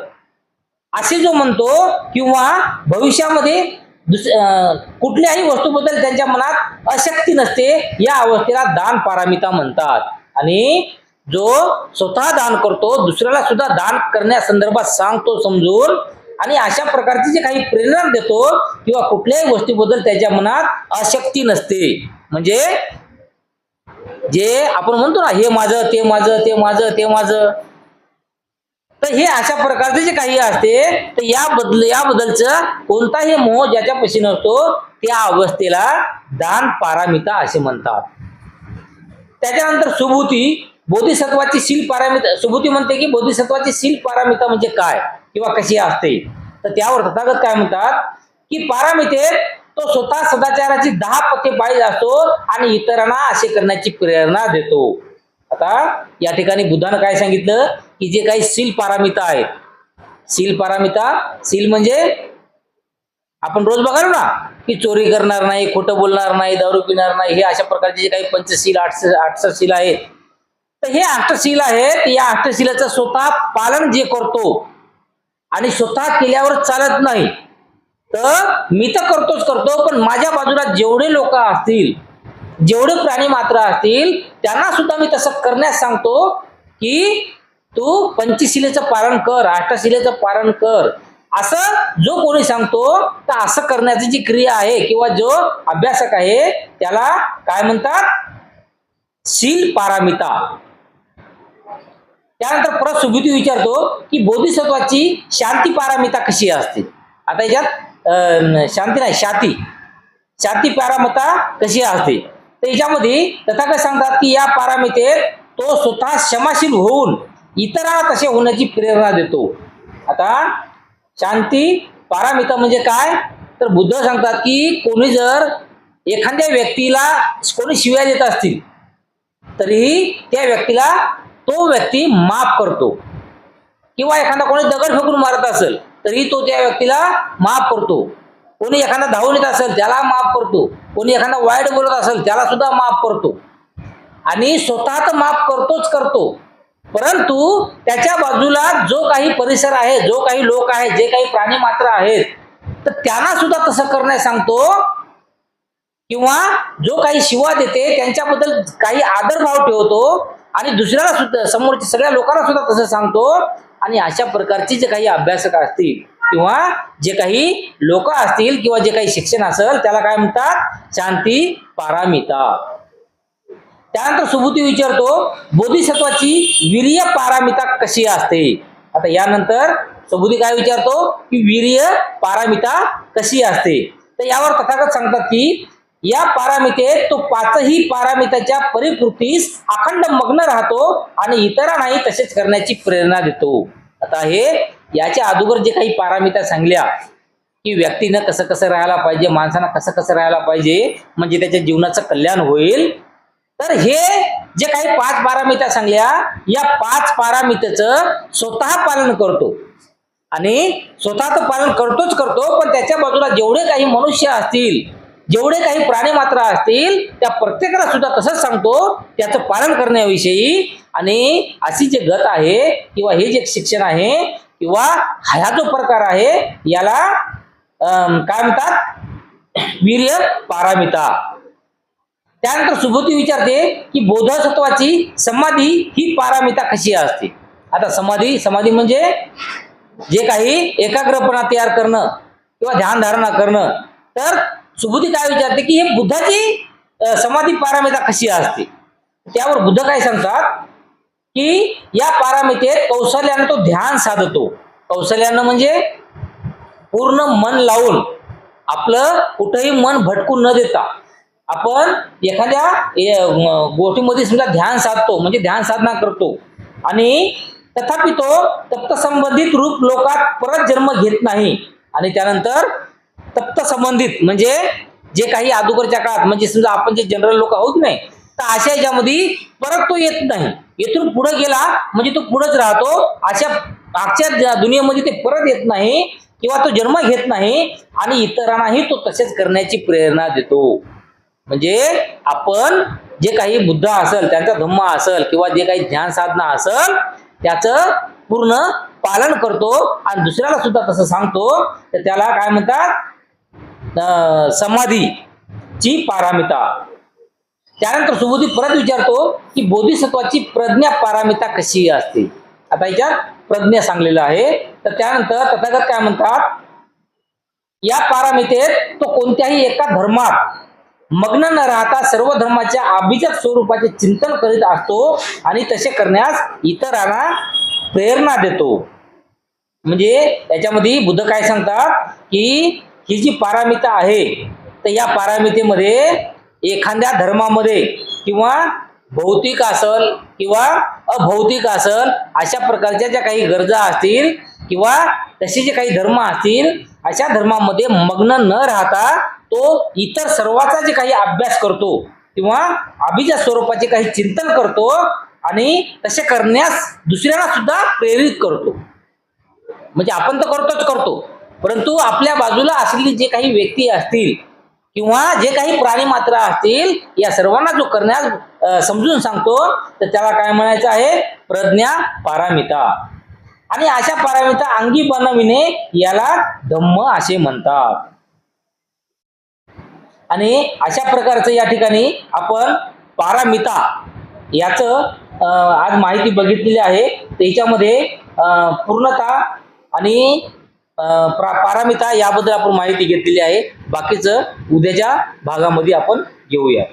असे जो म्हणतो. किंवा भविष्यामध्ये कुठल्याही वस्तूबद्दल त्यांच्या मनात आसक्ती नसते, या अवस्थेला दान पारमिता म्हणतात. आणि जो स्वतः दान करतो, दुसऱ्याला सुद्धा दान करण्यासंदर्भात सांगतो समजून, आणि अशा प्रकारची जे काही प्रेरणा देतो किंवा कुठल्याही गोष्टीबद्दल त्याच्या मनात आसक्ती नसते. म्हणजे जे आपण म्हणतो ना, हे माझं, ते माझं, ते माझं, ते माझं, तर हे अशा प्रकारचे जे काही असते, तर याबद्दलचं कोणताही मोह ज्याच्यापाशी नसतो, त्या अवस्थेला दान पारमिता असे म्हणतात. त्याच्यानंतर सुबुती, बोधिसत्वाची शील पारमिता. सुबुती म्हणते की बोधिसत्वाची शील पारमिता म्हणजे काय किंवा कशी असते, तर त्यावर तथागत काय म्हणतात की पारमितेत तो स्वतः सदाचाराची 10 पथे पाळीत असतो आणि इतरांना असे करण्याची प्रेरणा देतो. आता या ठिकाणी बुद्धानं काय सांगितलं की जे काही शील पारमिता आहेत, शील म्हणजे आपण रोज बघालो ना की चोरी करणार नाही, खोटं बोलणार नाही, दारू पिणार नाही, हे अशा प्रकारचे जे काही पंचशील, अष्टशील आहेत, तर हे अष्टशील आहेत. या अष्टशिलाचं स्वतः पालन जे करतो आणि स्वतः केल्यावर चालत नाही, तर मी तर करतो, पण माझ्या बाजूला जेवढे लोक असतील, जेवढे प्राणी मात्र असतील, त्यांना सुद्धा मी तसं करण्यास सांगतो की तू पंचशिलेचं पालन कर, अष्टशिलेचं पालन कर, असं जो कोणी सांगतो, तर असं करण्याची जी क्रिया आहे किंवा जो अभ्यासक आहे त्याला काय म्हणतात, शील पारमिता. त्यानंतर परत सुबुती विचारतो की बोधिसत्वाची शांती पारमिता कशी असते. आता याच्यात शांती पारमिता कशी असते, तर याच्यामध्ये तथागत सांगतात की या पारमितेत तो स्वतः क्षमाशील होऊन इतरांना तसे होण्याची प्रेरणा देतो. आता शांती पारमिता म्हणजे काय, तर बुद्ध सांगतात की कोणी जर एखाद्या व्यक्तीला कोणी शिव्या देत असतील, तरीही त्या व्यक्तीला तो व्यक्ती माफ करतो. किंवा एखादा कोणी दगड फेकून मारत असेल तरी तो त्या व्यक्तीला माफ करतो. कोणी एखादा धावून येत असेल त्याला माफ करतो. कोणी एखादा वाईट बोलत असेल त्याला सुद्धा माफ करतो. आणि स्वतः तर माफ करतो, परंतु त्याच्या बाजूला जो काही परिसर आहे, जो काही लोक आहेत, जे काही प्राणी मात्र आहेत, तर त्यांना सुद्धा तसं करण्यास सांगतो. किंवा जो काही शिवा देते त्यांच्याबद्दल काही आदरभाव ठेवतो आणि दुसऱ्याला सुद्धा, समोरच्या सगळ्या लोकांना सुद्धा तसं सांगतो. आणि अशा प्रकारचे जे काही अभ्यासक असतील किंवा जे काही लोक असतील किंवा जे काही शिक्षण असेल, त्याला काय म्हणतात, शांती पारमिता. त्यानंतर सुबुती विचारतो बोधिसत्वाची वीर्य पारमिता कशी असते. आता यानंतर सुबुती काय विचारतो की वीर्य पारमिता कशी असते, तर यावर तथागत सांगतात की या पारमितेत तो 5ही पारमिताच्या परिपूर्तीस अखंड मग्न राहतो आणि इतरांनाही तसेच करण्याची प्रेरणा देतो. आता हे याच्या अगोदर जे काही पारमिता सांगल्या की व्यक्तीनं कसं कसं राहायला पाहिजे, माणसानं कसं कसं राहायला पाहिजे, म्हणजे त्याच्या जीवनाचं कल्याण होईल, तर हे जे काही 5 पारमिता सांगल्या, या 5 पारमितेचं स्वतः पालन करतो. आणि स्वतः तर पालन करतो, पण त्याच्या बाजूला जेवढे काही मनुष्य असतील, जेवढे काही प्राणी मात्र असतील, त्या प्रत्येकाला सुद्धा तसंच सांगतो त्याचं पालन करण्याविषयी. आणि अशी जे गत आहे किंवा हे जे शिक्षण आहे किंवा हा जो प्रकार आहे, याला काय म्हणतात, वीर्य पारमिता. त्यानंतर सुबुती विचारते की बोधसत्वाची समाधी ही पारमिता कशी असते. आता समाधी म्हणजे जे काही एकाग्रपणा तयार करणं किंवा ध्यान धारणा करणं. तर सुबुती काय विचारते की हे बुद्धाची समाधी पारमिता कशी असते. त्यावर बुद्ध काय सांगतात की या पारमितेत कौशल्यानं तो ध्यान साधतो. कौशल्यानं म्हणजे पूर्ण मन लावून आपलं कुठेही मन भटकून न देता आपण एखाद्या गोष्टीमध्ये समजा ध्यान साधतो, म्हणजे ध्यान साधना करतो, आणि तथापि तो तप्त संबंधित रूप लोकात परत जन्म घेत नाही. आणि त्यानंतर तप्त संबंधित म्हणजे जे काही अगोदरच्या काळात, म्हणजे समजा आपण जे जनरल लोक आहोत नाही, तर अशा याच्यामध्ये परत तो येत नाही. येथून पुढे गेला म्हणजे तो पुढेच राहतो. अशा मागच्या दुनियेमध्ये ते परत येत नाही किंवा तो जन्म घेत नाही, आणि इतरांनाही तो तसेच करण्याची प्रेरणा देतो. म्हणजे आपण जे काही बुद्ध असेल, त्यांचा धम्म असेल, किंवा जे काही ध्यान साधना असेल, त्याचं पूर्ण पालन करतो आणि दुसऱ्याला सुद्धा तसं सांगतो. तर त्याला काय म्हणतात? समाधीची पारमिता. त्यानंतर सुबोधी परत विचारतो की बोधिसत्वाची प्रज्ञा पारमिता कशी असते. आता याच्यात प्रज्ञा सांगलेलं आहे. तर त्यानंतर तथागत काय म्हणतात? या पारमितेत तो कोणत्याही एका धर्मात मग्न न राहता सर्व धर्माच्या अभिजात स्वरूपाचे चिंतन करीत असतो आणि तसे करण्यास इतरांना प्रेरणा देतो. म्हणजे त्याच्यामध्ये बुद्ध काय सांगतात की ही जी पारमिता आहे, तर या पारमितेमध्ये एखाद्या धर्मामध्ये किंवा भौतिक असल किंवा अभौतिक असल, अशा प्रकारच्या ज्या काही गरजा असतील किंवा तसे जे काही धर्म असतील, अशा धर्मामध्ये मग्न न राहता तो इतर सर्वांचा जे काही अभ्यास करतो किंवा अभिजात स्वरूपाचे काही चिंतन करतो आणि तसे करण्यास दुसऱ्यांना सुद्धा प्रेरित करतो. म्हणजे आपण तर करतो, परंतु आपल्या बाजूला असलेली जे काही व्यक्ती असतील किंवा जे काही प्राणी मात्र असतील, या सर्वांना जो करण्यास समजून सांगतो, तर त्याला काय म्हणायचं आहे? प्रज्ञा पारमिता. आणि अशा पारमिता अंगी बनविणे याला धम्म असे म्हणतात. आणि अशा प्रकारचं या ठिकाणी आपण पारमिता याचं आज माहिती बघितलेली आहे. त्याच्यामध्ये पूर्णता आणि पारमिता याबद्दल आपण माहिती घेतलेली आहे. बाकीचं उद्याच्या भागामध्ये आपण घेऊया.